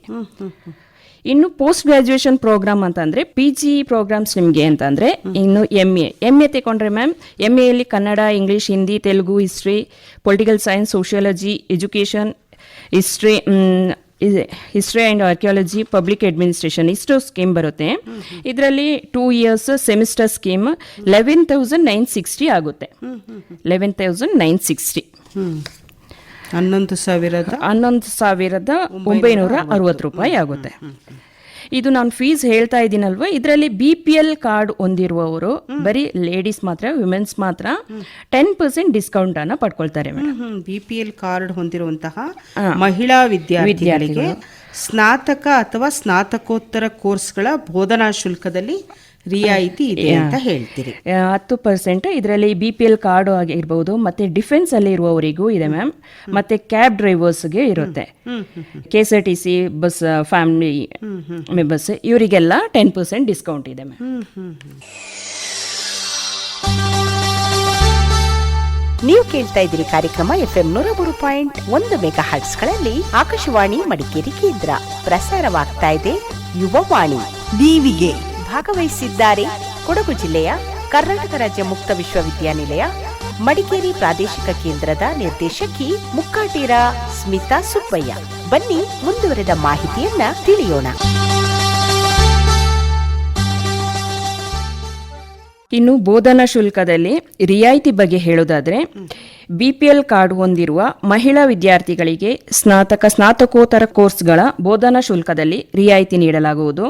ಇನ್ನು ಪೋಸ್ಟ್ ಗ್ರಾಜ್ಯುಯೇಷನ್ ಪ್ರೋಗ್ರಾಮ್ ಅಂತಂದರೆ PG ಪ್ರೋಗ್ರಾಮ್ಸ್ ನಿಮಗೆ ಅಂತಂದರೆ ಇನ್ನು MA ತಗೊಂಡ್ರೆ ಮ್ಯಾಮ್ MAಯಲ್ಲಿ Kannada, English, Hindi, Telugu, history, political science, sociology, education, history and archaeology, public administration ಇಷ್ಟು ಸ್ಕೀಮ್ ಬರುತ್ತೆ. ಇದರಲ್ಲಿ 2 ಇಯರ್ಸ್ ಸೆಮಿಸ್ಟರ್ ಸ್ಕೀಮ್ 11,960 ಆಗುತ್ತೆ. 11,960 11,960 ರೂಪಾಯಿ ಆಗುತ್ತೆ. ಇದು ನಾನು ಫೀಸ್ ಹೇಳ್ತಾ ಇದ್ದೀನಲ್ವ, ಇದರಲ್ಲಿ BPL ಕಾರ್ಡ್ ಹೊಂದಿರುವವರು ಬರೀ ಲೇಡೀಸ್ ಮಾತ್ರ, ವಿಮೆನ್ಸ್ ಮಾತ್ರ 10% ಡಿಸ್ಕೌಂಟ್ ಅನ್ನ ಪಡ್ಕೊಳ್ತಾರೆ ಮೇಡಮ್. BPL ಕಾರ್ಡ್ ಹೊಂದಿರುವಂತಹ ಮಹಿಳಾ ವಿದ್ಯಾರ್ಥಿಗಳಿಗೆ ಸ್ನಾತಕ ಅಥವಾ ಸ್ನಾತಕೋತ್ತರ ಕೋರ್ಸ್ಗಳ ಬೋಧನಾ ಶುಲ್ಕದಲ್ಲಿ ರಿಯಾಯಿತಿ ಇದೆ ಅಂತ ಹೇಳ್ತೀರಿ. 10%. ಇದರಲ್ಲಿ BPL ಕಾರ್ಡ್ ಆಗಿರ್ಬೋದು, ಮತ್ತೆ ಡಿಫೆನ್ಸ್ ಅಲ್ಲಿ ಇರುವವರಿಗೂ ಇದೆ ಮ್ಯಾಮ್, ಮತ್ತೆ ಕ್ಯಾಬ್ ಡ್ರೈವರ್ಸ್ಗೆ ಇರುತ್ತೆ, KSRTC ಬಸ್ ಫ್ಯಾಮಿಲಿ ಮೆಂಬರ್ಸ್ ಇವರಿಗೆಲ್ಲ 10% ಡಿಸ್ಕೌಂಟ್ ಇದೆ ಮ್ಯಾಮ್. ನೀವು ಕೇಳ್ತಾ ಇದ್ದೀರಿ ಕಾರ್ಯಕ್ರಮ FM 103.1 ಮೆಗಾ ಹರ್ಟ್ಸ್ಗಳಲ್ಲಿ ಆಕಾಶವಾಣಿ ಮಡಿಕೇರಿ ಕೇಂದ್ರ ಪ್ರಸಾರವಾಗ್ತಾ ಇದೆ ಯುವವಾಣಿ. ದೀವಿಗೆ ಭಾಗವಹಿಸಿದ್ದಾರೆ ಕೊಡಗು ಜಿಲ್ಲೆಯ ಕರ್ನಾಟಕ ರಾಜ್ಯ ಮುಕ್ತ ವಿಶ್ವವಿದ್ಯಾನಿಲಯ ಮಡಿಕೇರಿ ಪ್ರಾದೇಶಿಕ ಕೇಂದ್ರದ ನಿರ್ದೇಶಕಿ ಮುಕ್ಕಾಟೀರ ಸ್ಮಿತಾ ಸುಬ್ಬಯ್ಯ. ಬನ್ನಿ ಮುಂದುವರೆದ ಮಾಹಿತಿಯನ್ನ ತಿಳಿಯೋಣ. ಇನ್ನು ಬೋಧನಾ ಶುಲ್ಕದಲ್ಲಿ ರಿಯಾಯಿತಿ ಬಗ್ಗೆ ಹೇಳೋದಾದ್ರೆ, BPL ಕಾರ್ಡ್ ಹೊಂದಿರುವ ಮಹಿಳಾ ವಿದ್ಯಾರ್ಥಿಗಳಿಗೆ ಸ್ನಾತಕೋತ್ತರ ಕೋರ್ಸ್ಗಳ ಬೋಧನಾ ಶುಲ್ಕದಲ್ಲಿ ರಿಯಾಯಿತಿ ನೀಡಲಾಗುವುದು.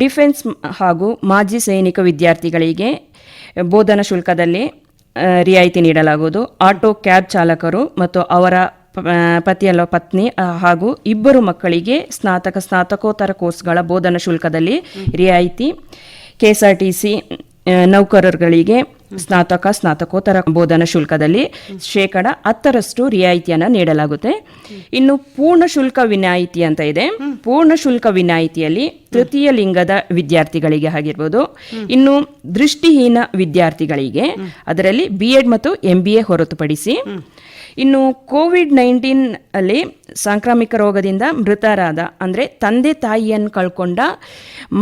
ಡಿಫೆನ್ಸ್ ಹಾಗೂ ಮಾಜಿ ಸೈನಿಕ ವಿದ್ಯಾರ್ಥಿಗಳಿಗೆ ಬೋಧನಾ ಶುಲ್ಕದಲ್ಲಿ ರಿಯಾಯಿತಿ ನೀಡಲಾಗುವುದು. ಆಟೋ ಕ್ಯಾಬ್ ಚಾಲಕರು ಮತ್ತು ಅವರ ಪತಿಯಲ್ಲ ಪತ್ನಿ ಹಾಗೂ ಇಬ್ಬರು ಮಕ್ಕಳಿಗೆ ಸ್ನಾತಕೋತ್ತರ ಕೋರ್ಸ್ಗಳ ಬೋಧನಾ ಶುಲ್ಕದಲ್ಲಿ ರಿಯಾಯಿತಿ. KSRTC ನೌಕರರುಗಳಿಗೆ ಸ್ನಾತಕೋತ್ತರ ಬೋಧನಾ ಶುಲ್ಕದಲ್ಲಿ 10% ರಿಯಾಯಿತಿಯನ್ನು ನೀಡಲಾಗುತ್ತೆ. ಇನ್ನು ಪೂರ್ಣ ಶುಲ್ಕ ವಿನಾಯಿತಿ ಅಂತ ಇದೆ. ಪೂರ್ಣ ಶುಲ್ಕ ವಿನಾಯಿತಿಯಲ್ಲಿ ತೃತೀಯ ಲಿಂಗದ ವಿದ್ಯಾರ್ಥಿಗಳಿಗೆ ಆಗಿರ್ಬೋದು, ಇನ್ನು ದೃಷ್ಟಿಹೀನ ವಿದ್ಯಾರ್ಥಿಗಳಿಗೆ ಅದರಲ್ಲಿ B.Ed ಮತ್ತು MBA ಹೊರತುಪಡಿಸಿ, ಇನ್ನು COVID-19 ಅಲ್ಲಿ ಸಾಂಕ್ರಾಮಿಕ ರೋಗದಿಂದ ಮೃತರಾದ ಅಂದರೆ ತಂದೆ ತಾಯಿಯನ್ನು ಕಳ್ಕೊಂಡ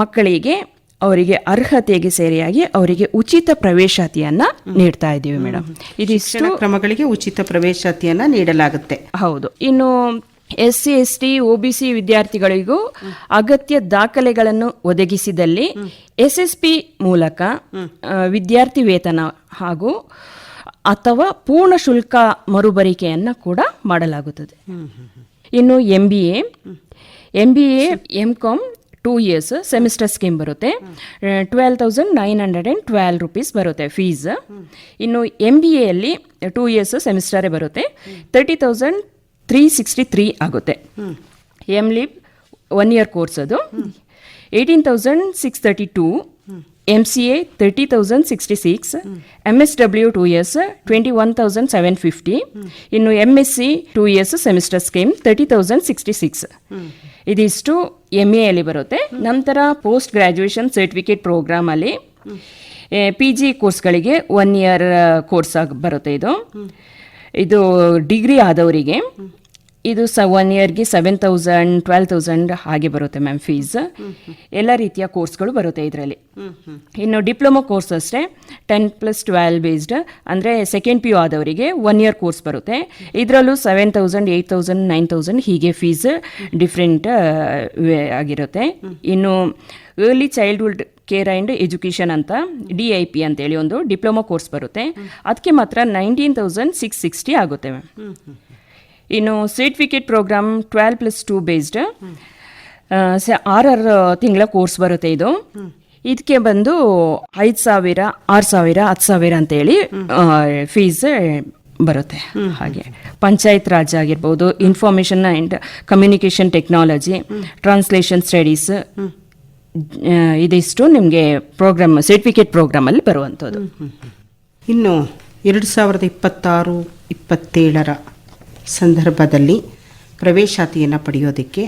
ಮಕ್ಕಳಿಗೆ ಅವರಿಗೆ ಅರ್ಹತೆಗೆ ಸೇರಿಯಾಗಿ ಅವರಿಗೆ ಉಚಿತ ಪ್ರವೇಶಾತಿಯನ್ನ ನೀಡ್ತಾ ಇದ್ದೀವಿ ಮೇಡಮ್. ಇದಿಷ್ಟು ಕ್ರಮಗಳಿಗೆ ಉಚಿತ ಪ್ರವೇಶಾತಿಯನ್ನ ನೀಡಲಾಗುತ್ತೆ. ಹೌದು. ಇನ್ನು SC ST OBC ವಿದ್ಯಾರ್ಥಿಗಳಿಗೂ ಅಗತ್ಯ ದಾಖಲೆಗಳನ್ನು ಒದಗಿಸಿದಲ್ಲಿ SSP ಮೂಲಕ ವಿದ್ಯಾರ್ಥಿ ವೇತನ ಹಾಗೂ ಅಥವಾ ಪೂರ್ಣ ಶುಲ್ಕ ಮರುಬರಿಕೆಯನ್ನು ಕೂಡ ಮಾಡಲಾಗುತ್ತದೆ. ಇನ್ನು MBA MCOM 2 years semester scheme ಬರುತ್ತೆ. 12,912 ರೂಪೀಸ್ ಬರುತ್ತೆ ಫೀಸ್. ಇನ್ನು MBA ಅಲ್ಲಿ 2 years ಸೆಮಿಸ್ಟರೇ ಬರುತ್ತೆ, 30,363 ಆಗುತ್ತೆ. MLib 1 year ಕೋರ್ಸ್ ಅದು 18,632. MCA 30,066. MSW 2 years 21,750. ಇನ್ನು MSc 2 years ಸೆಮಿಸ್ಟರ್ ಸ್ಕೀಮ್ 30,066. ಇದಿಷ್ಟು MA ಅಲ್ಲಿ ಬರುತ್ತೆ. ನಂತರ ಪೋಸ್ಟ್ ಗ್ರಾಜ್ಯುಯೇಷನ್ ಸರ್ಟಿಫಿಕೇಟ್ ಪ್ರೋಗ್ರಾಮ್ ಅಲ್ಲಿ PG ಕೋರ್ಸ್ಗಳಿಗೆ 1 year ಕೋರ್ಸ್ ಆಗಿ ಬರುತ್ತೆ. ಇದು ಡಿಗ್ರಿ ಆದವರಿಗೆ ಇದು 1 yearಗೆ 7,000 12,000 ಹಾಗೆ ಬರುತ್ತೆ ಮ್ಯಾಮ್ ಫೀಸ್. ಎಲ್ಲ ರೀತಿಯ ಕೋರ್ಸ್ಗಳು ಬರುತ್ತೆ ಇದರಲ್ಲಿ. ಇನ್ನು ಡಿಪ್ಲೊಮಾ ಕೋರ್ಸ್ ಅಷ್ಟೇ 10+12 ಬೇಸ್ಡ್ ಅಂದರೆ ಸೆಕೆಂಡ್ PU ಆದವರಿಗೆ 1 year ಕೋರ್ಸ್ ಬರುತ್ತೆ. ಇದರಲ್ಲೂ 7,000 8,000 9,000 ಹೀಗೆ ಫೀಸ್ ಡಿಫ್ರೆಂಟ್ ಆಗಿರುತ್ತೆ. ಇನ್ನು early childhood care and education ಅಂತ DIP ಅಂತೇಳಿ ಒಂದು ಡಿಪ್ಲೊಮಾ ಕೋರ್ಸ್ ಬರುತ್ತೆ. ಅದಕ್ಕೆ ಮಾತ್ರ 19,660 ಆಗುತ್ತೆ ಮ್ಯಾಮ್. ಇನ್ನು ಸರ್ಟಿಫಿಕೇಟ್ ಪ್ರೋಗ್ರಾಮ್ 12+2 ಬೇಸ್ಡ್ 6 ತಿಂಗಳ ಕೋರ್ಸ್ ಬರುತ್ತೆ. ಇದಕ್ಕೆ ಬಂದು 5,000 6,000 10,000 ಅಂತೇಳಿ ಫೀಸ್ ಬರುತ್ತೆ. ಹಾಗೆ ಪಂಚಾಯತ್ ರಾಜ್ ಆಗಿರ್ಬೋದು, information and communication technology, translation studies, ಇದಿಷ್ಟು ನಿಮಗೆ ಪ್ರೋಗ್ರಾಮ್ ಸರ್ಟಿಫಿಕೇಟ್ ಪ್ರೋಗ್ರಾಮಲ್ಲಿ ಬರುವಂಥದ್ದು. ಇನ್ನು 2026-27 ಸಂದರ್ಭದಲ್ಲಿ ಪ್ರವೇಶಾತಿಯನ್ನು ಪಡೆಯೋದಕ್ಕೆ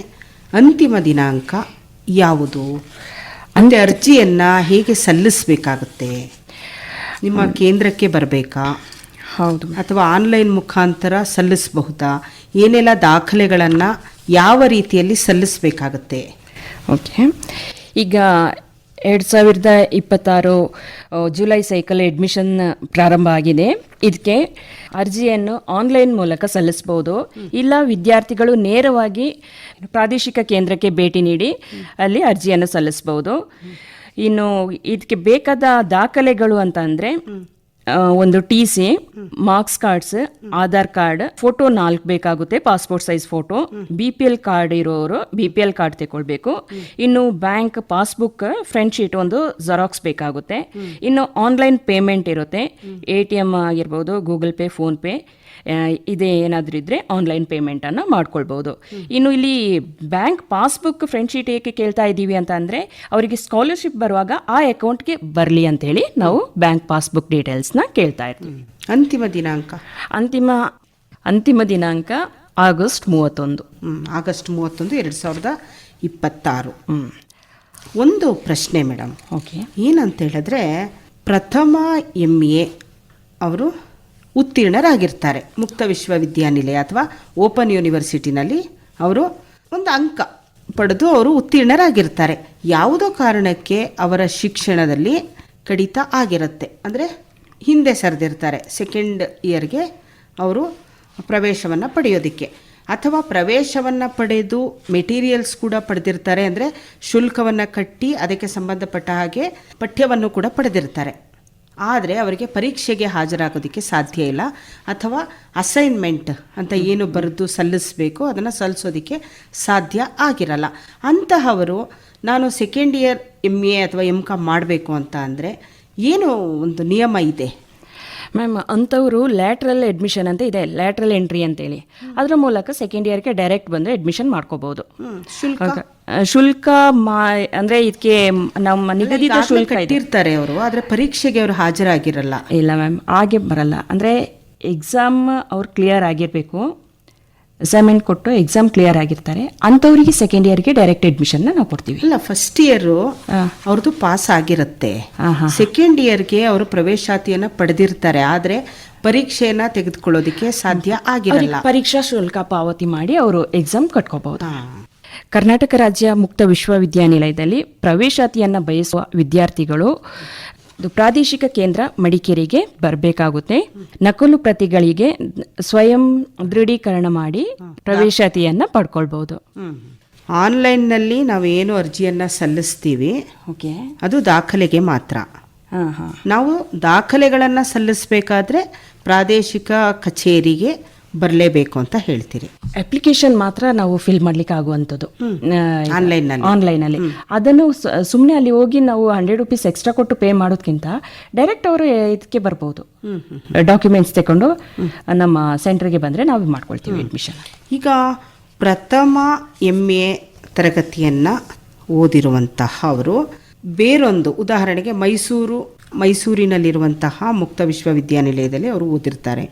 ಅಂತಿಮ ದಿನಾಂಕ ಯಾವುದು? ಅಂದರೆ ಅರ್ಜಿಯನ್ನು ಹೇಗೆ ಸಲ್ಲಿಸಬೇಕಾಗುತ್ತೆ? ನಿಮ್ಮ ಕೇಂದ್ರಕ್ಕೆ ಬರಬೇಕಾ? ಹೌದು. ಅಥವಾ ಆನ್ಲೈನ್ ಮುಖಾಂತರ ಸಲ್ಲಿಸಬಹುದಾ? ಏನೆಲ್ಲ ದಾಖಲೆಗಳನ್ನು ಯಾವ ರೀತಿಯಲ್ಲಿ ಸಲ್ಲಿಸಬೇಕಾಗುತ್ತೆ? ಓಕೆ. ಈಗ 2026 ಜುಲೈ ಸೈಕಲ್ ಅಡ್ಮಿಷನ್ ಪ್ರಾರಂಭ ಆಗಿದೆ. ಇದಕ್ಕೆ ಅರ್ಜಿಯನ್ನು ಆನ್ಲೈನ್ ಮೂಲಕ ಸಲ್ಲಿಸಬಹುದು, ಇಲ್ಲ ವಿದ್ಯಾರ್ಥಿಗಳು ನೇರವಾಗಿ ಪ್ರಾದೇಶಿಕ ಕೇಂದ್ರಕ್ಕೆ ಭೇಟಿ ನೀಡಿ ಅಲ್ಲಿ ಅರ್ಜಿಯನ್ನು ಸಲ್ಲಿಸಬಹುದು. ಇನ್ನು ಇದಕ್ಕೆ ಬೇಕಾದ ದಾಖಲೆಗಳು ಅಂತ ಅಂದರೆ ಒಂದು TC, marks cards, Aadhaar card, photo 4 ಬೇಕಾಗುತ್ತೆ, passport size photo, BPL card ಇರೋರು BPL ಕಾರ್ಡ್ ತಗೊಳ್ಬೇಕು. ಇನ್ನು ಬ್ಯಾಂಕ್ ಪಾಸ್ಬುಕ್ ಫ್ರಂಟ್ ಶೀಟ್ ಒಂದು ಜೆರಾಕ್ಸ್ ಬೇಕಾಗುತ್ತೆ. ಇನ್ನು ಆನ್ಲೈನ್ ಪೇಮೆಂಟ್ ಇರುತ್ತೆ, ATM ಆಗಿರ್ಬೋದು, ಗೂಗಲ್ ಪೇ, ಫೋನ್ ಪೇ, ಇದೇ ಏನಾದರೂ ಇದ್ದರೆ ಆನ್ಲೈನ್ ಪೇಮೆಂಟನ್ನು ಮಾಡ್ಕೊಳ್ಬೋದು. ಇನ್ನು ಇಲ್ಲಿ ಬ್ಯಾಂಕ್ ಪಾಸ್ಬುಕ್ ಫ್ರಂಟ್ ಶೀಟ್ ಏಕೆ ಕೇಳ್ತಾ ಇದ್ದೀವಿ ಅಂತ ಅಂದರೆ, ಅವರಿಗೆ ಸ್ಕಾಲರ್ಶಿಪ್ ಬರುವಾಗ ಆ ಅಕೌಂಟ್ಗೆ ಬರಲಿ ಅಂತೇಳಿ ನಾವು ಬ್ಯಾಂಕ್ ಪಾಸ್ಬುಕ್ ಡೀಟೇಲ್ಸ್ನ ಕೇಳ್ತಾ ಇರ್ತೀವಿ. ಅಂತಿಮ ದಿನಾಂಕ ಅಂತಿಮ ದಿನಾಂಕ ಆಗಸ್ಟ್ 31. ಆಗಸ್ಟ್ 31, 2026. ಒಂದು ಪ್ರಶ್ನೆ ಮೇಡಮ್, ಓಕೆ, ಏನಂತ ಹೇಳಿದ್ರೆ ಪ್ರಥಮ MA ಅವರು ಉತ್ತೀರ್ಣರಾಗಿರ್ತಾರೆ ಮುಕ್ತ ವಿಶ್ವವಿದ್ಯಾನಿಲಯ ಅಥವಾ ಓಪನ್ ಯೂನಿವರ್ಸಿಟಿನಲ್ಲಿ. ಅವರು ಒಂದು ಅಂಕ ಪಡೆದು ಅವರು ಉತ್ತೀರ್ಣರಾಗಿರ್ತಾರೆ. ಯಾವುದೋ ಕಾರಣಕ್ಕೆ ಅವರ ಶಿಕ್ಷಣದಲ್ಲಿ ಕಡಿತ ಆಗಿರುತ್ತೆ, ಅಂದರೆ ಹಿಂದೆ ಸರಿದಿರ್ತಾರೆ ಸೆಕೆಂಡ್ ಇಯರ್ಗೆ ಅವರು ಪ್ರವೇಶವನ್ನು ಪಡೆಯೋದಕ್ಕೆ, ಅಥವಾ ಪ್ರವೇಶವನ್ನು ಪಡೆದು ಮೆಟೀರಿಯಲ್ಸ್ ಕೂಡ ಪಡೆದಿರ್ತಾರೆ, ಅಂದರೆ ಶುಲ್ಕವನ್ನು ಕಟ್ಟಿ ಅದಕ್ಕೆ ಸಂಬಂಧಪಟ್ಟ ಹಾಗೆ ಪಠ್ಯವನ್ನು ಕೂಡ ಪಡೆದಿರ್ತಾರೆ. ಆದರೆ ಅವರಿಗೆ ಪರೀಕ್ಷೆಗೆ ಹಾಜರಾಗೋದಕ್ಕೆ ಸಾಧ್ಯ ಇಲ್ಲ, ಅಥವಾ ಅಸೈನ್ಮೆಂಟ್ ಅಂತ ಏನು ಬರೆದು ಸಲ್ಲಿಸಬೇಕು ಅದನ್ನು ಸಲ್ಲಿಸೋದಕ್ಕೆ ಸಾಧ್ಯ ಆಗಿರಲ್ಲ. ಅಂತಹವರು ನಾನು ಸೆಕೆಂಡ್ ಇಯರ್ MA ಅಥವಾ MCOM ಮಾಡಬೇಕು ಅಂತ ಅಂದರೆ ಏನು ಒಂದು ನಿಯಮ ಇದೆ ಮ್ಯಾಮ್? ಅಂಥವರು ಲ್ಯಾಟ್ರಲ್ ಅಡ್ಮಿಷನ್ ಅಂತ ಇದೆ, ಲ್ಯಾಟ್ರಲ್ ಎಂಟ್ರಿ ಅಂತೇಳಿ, ಅದರ ಮೂಲಕ ಸೆಕೆಂಡ್ ಇಯರ್ಗೆ ಡೈರೆಕ್ಟ್ ಬಂದು ಅಡ್ಮಿಷನ್ ಮಾಡ್ಕೋಬಹುದು. ಶುಲ್ಕ ಅಂದರೆ ಇದಕ್ಕೆ ನಮ್ಮ ನಿಗದಿತ ಶುಲ್ಕ ಇರ್ತಾರೆ ಅವರು, ಆದರೆ ಪರೀಕ್ಷೆಗೆ ಅವರು ಹಾಜರಾಗಿರಲ್ಲ. ಇಲ್ಲ ಮ್ಯಾಮ್, ಹಾಗೆ ಬರಲ್ಲ. ಅಂದರೆ ಎಕ್ಸಾಮ್ ಅವ್ರು ಕ್ಲಿಯರ್ ಆಗಿರಬೇಕು, ಅಸೈನ್ಮೆಂಟ್ ಕೊಟ್ಟು ಎಕ್ಸಾಮ್ ಕ್ಲಿಯರ್ ಆಗಿರ್ತಾರೆ, ಅಂಥವರಿಗೆ ಸೆಕೆಂಡ್ ಇಯರ್ಗೆ ಡೈರೆಕ್ಟ್ ಅಡ್ಮಿಷನ್ನ ನಾವು ಕೊಡ್ತೀವಿ. ಇಲ್ಲ, ಫಸ್ಟ್ ಇಯರು ಅವ್ರದ್ದು ಪಾಸ್ ಆಗಿರುತ್ತೆ, ಸೆಕೆಂಡ್ ಇಯರ್ಗೆ ಅವರು ಪ್ರವೇಶಾತಿಯನ್ನು ಪಡೆದಿರ್ತಾರೆ, ಆದರೆ ಪರೀಕ್ಷೆಯನ್ನ ತೆಗೆದುಕೊಳ್ಳೋದಕ್ಕೆ ಸಾಧ್ಯ ಆಗಿರಲ್ಲ. ಪರೀಕ್ಷಾ ಶುಲ್ಕ ಪಾವತಿ ಮಾಡಿ ಅವರು ಎಕ್ಸಾಮ್ ಕಟ್ಕೋಬಹುದು. ಕರ್ನಾಟಕ ರಾಜ್ಯ ಮುಕ್ತ ವಿಶ್ವವಿದ್ಯಾನಿಲಯದಲ್ಲಿ ಪ್ರವೇಶಾತಿಯನ್ನು ಬಯಸುವ ವಿದ್ಯಾರ್ಥಿಗಳು ಪ್ರಾದೇಶಿಕ ಕೇಂದ್ರ ಮಡಿಕೇರಿಗೆ ಬರಬೇಕಾಗುತ್ತೆ. ನಕಲು ಪ್ರತಿಗಳಿಗೆ ಸ್ವಯಂ ದೃಢೀಕರಣ ಮಾಡಿ ಪ್ರವೇಶಾತಿಯನ್ನು ಪಡ್ಕೊಳ್ಬಹುದು. ಆನ್ಲೈನ್ನಲ್ಲಿ ನಾವು ಏನು ಅರ್ಜಿಯನ್ನು ಸಲ್ಲಿಸ್ತೀವಿ, ಓಕೆ, ಅದು ದಾಖಲೆಗೆ ಮಾತ್ರ. ನಾವು ದಾಖಲೆಗಳನ್ನು ಸಲ್ಲಿಸಬೇಕಾದ್ರೆ ಪ್ರಾದೇಶಿಕ ಕಚೇರಿಗೆ ಬರಲೇಬೇಕು ಅಂತ ಹೇಳ್ತೀರಿ. ಅಪ್ಲಿಕೇಶನ್ ಮಾತ್ರ ನಾವು ಫಿಲ್ ಮಾಡ್ಲಿಕ್ಕೆ ಆಗುವಂಥದ್ದು ಆನ್ಲೈನಲ್ಲಿ. ಅದನ್ನು ಸುಮ್ಮನೆ ಅಲ್ಲಿ ಹೋಗಿ ನಾವು 100 ರೂಪೀಸ್ ಎಕ್ಸ್ಟ್ರಾ ಕೊಟ್ಟು ಪೇ ಮಾಡೋದಕ್ಕಿಂತ ಡೈರೆಕ್ಟ್ ಅವರು ಇದಕ್ಕೆ ಬರ್ಬೋದು, ಡಾಕ್ಯುಮೆಂಟ್ಸ್ ತಗೊಂಡು ನಮ್ಮ ಸೆಂಟರ್ಗೆ ಬಂದರೆ ನಾವು ಮಾಡ್ಕೊಳ್ತೀವಿ ಅಡ್ಮಿಷನ್. ಈಗ ಪ್ರಥಮ MA ತರಗತಿಯನ್ನು ಓದಿರುವಂತಹ ಅವರು ಬೇರೊಂದು ಉದಾಹರಣೆಗೆ ಮೈಸೂರಿನಲ್ಲಿರುವಂತಹ ಮುಕ್ತ ವಿಶ್ವವಿದ್ಯಾನಿಲಯದಲ್ಲಿ ಅವರು ಓದಿರ್ತಾರೆ.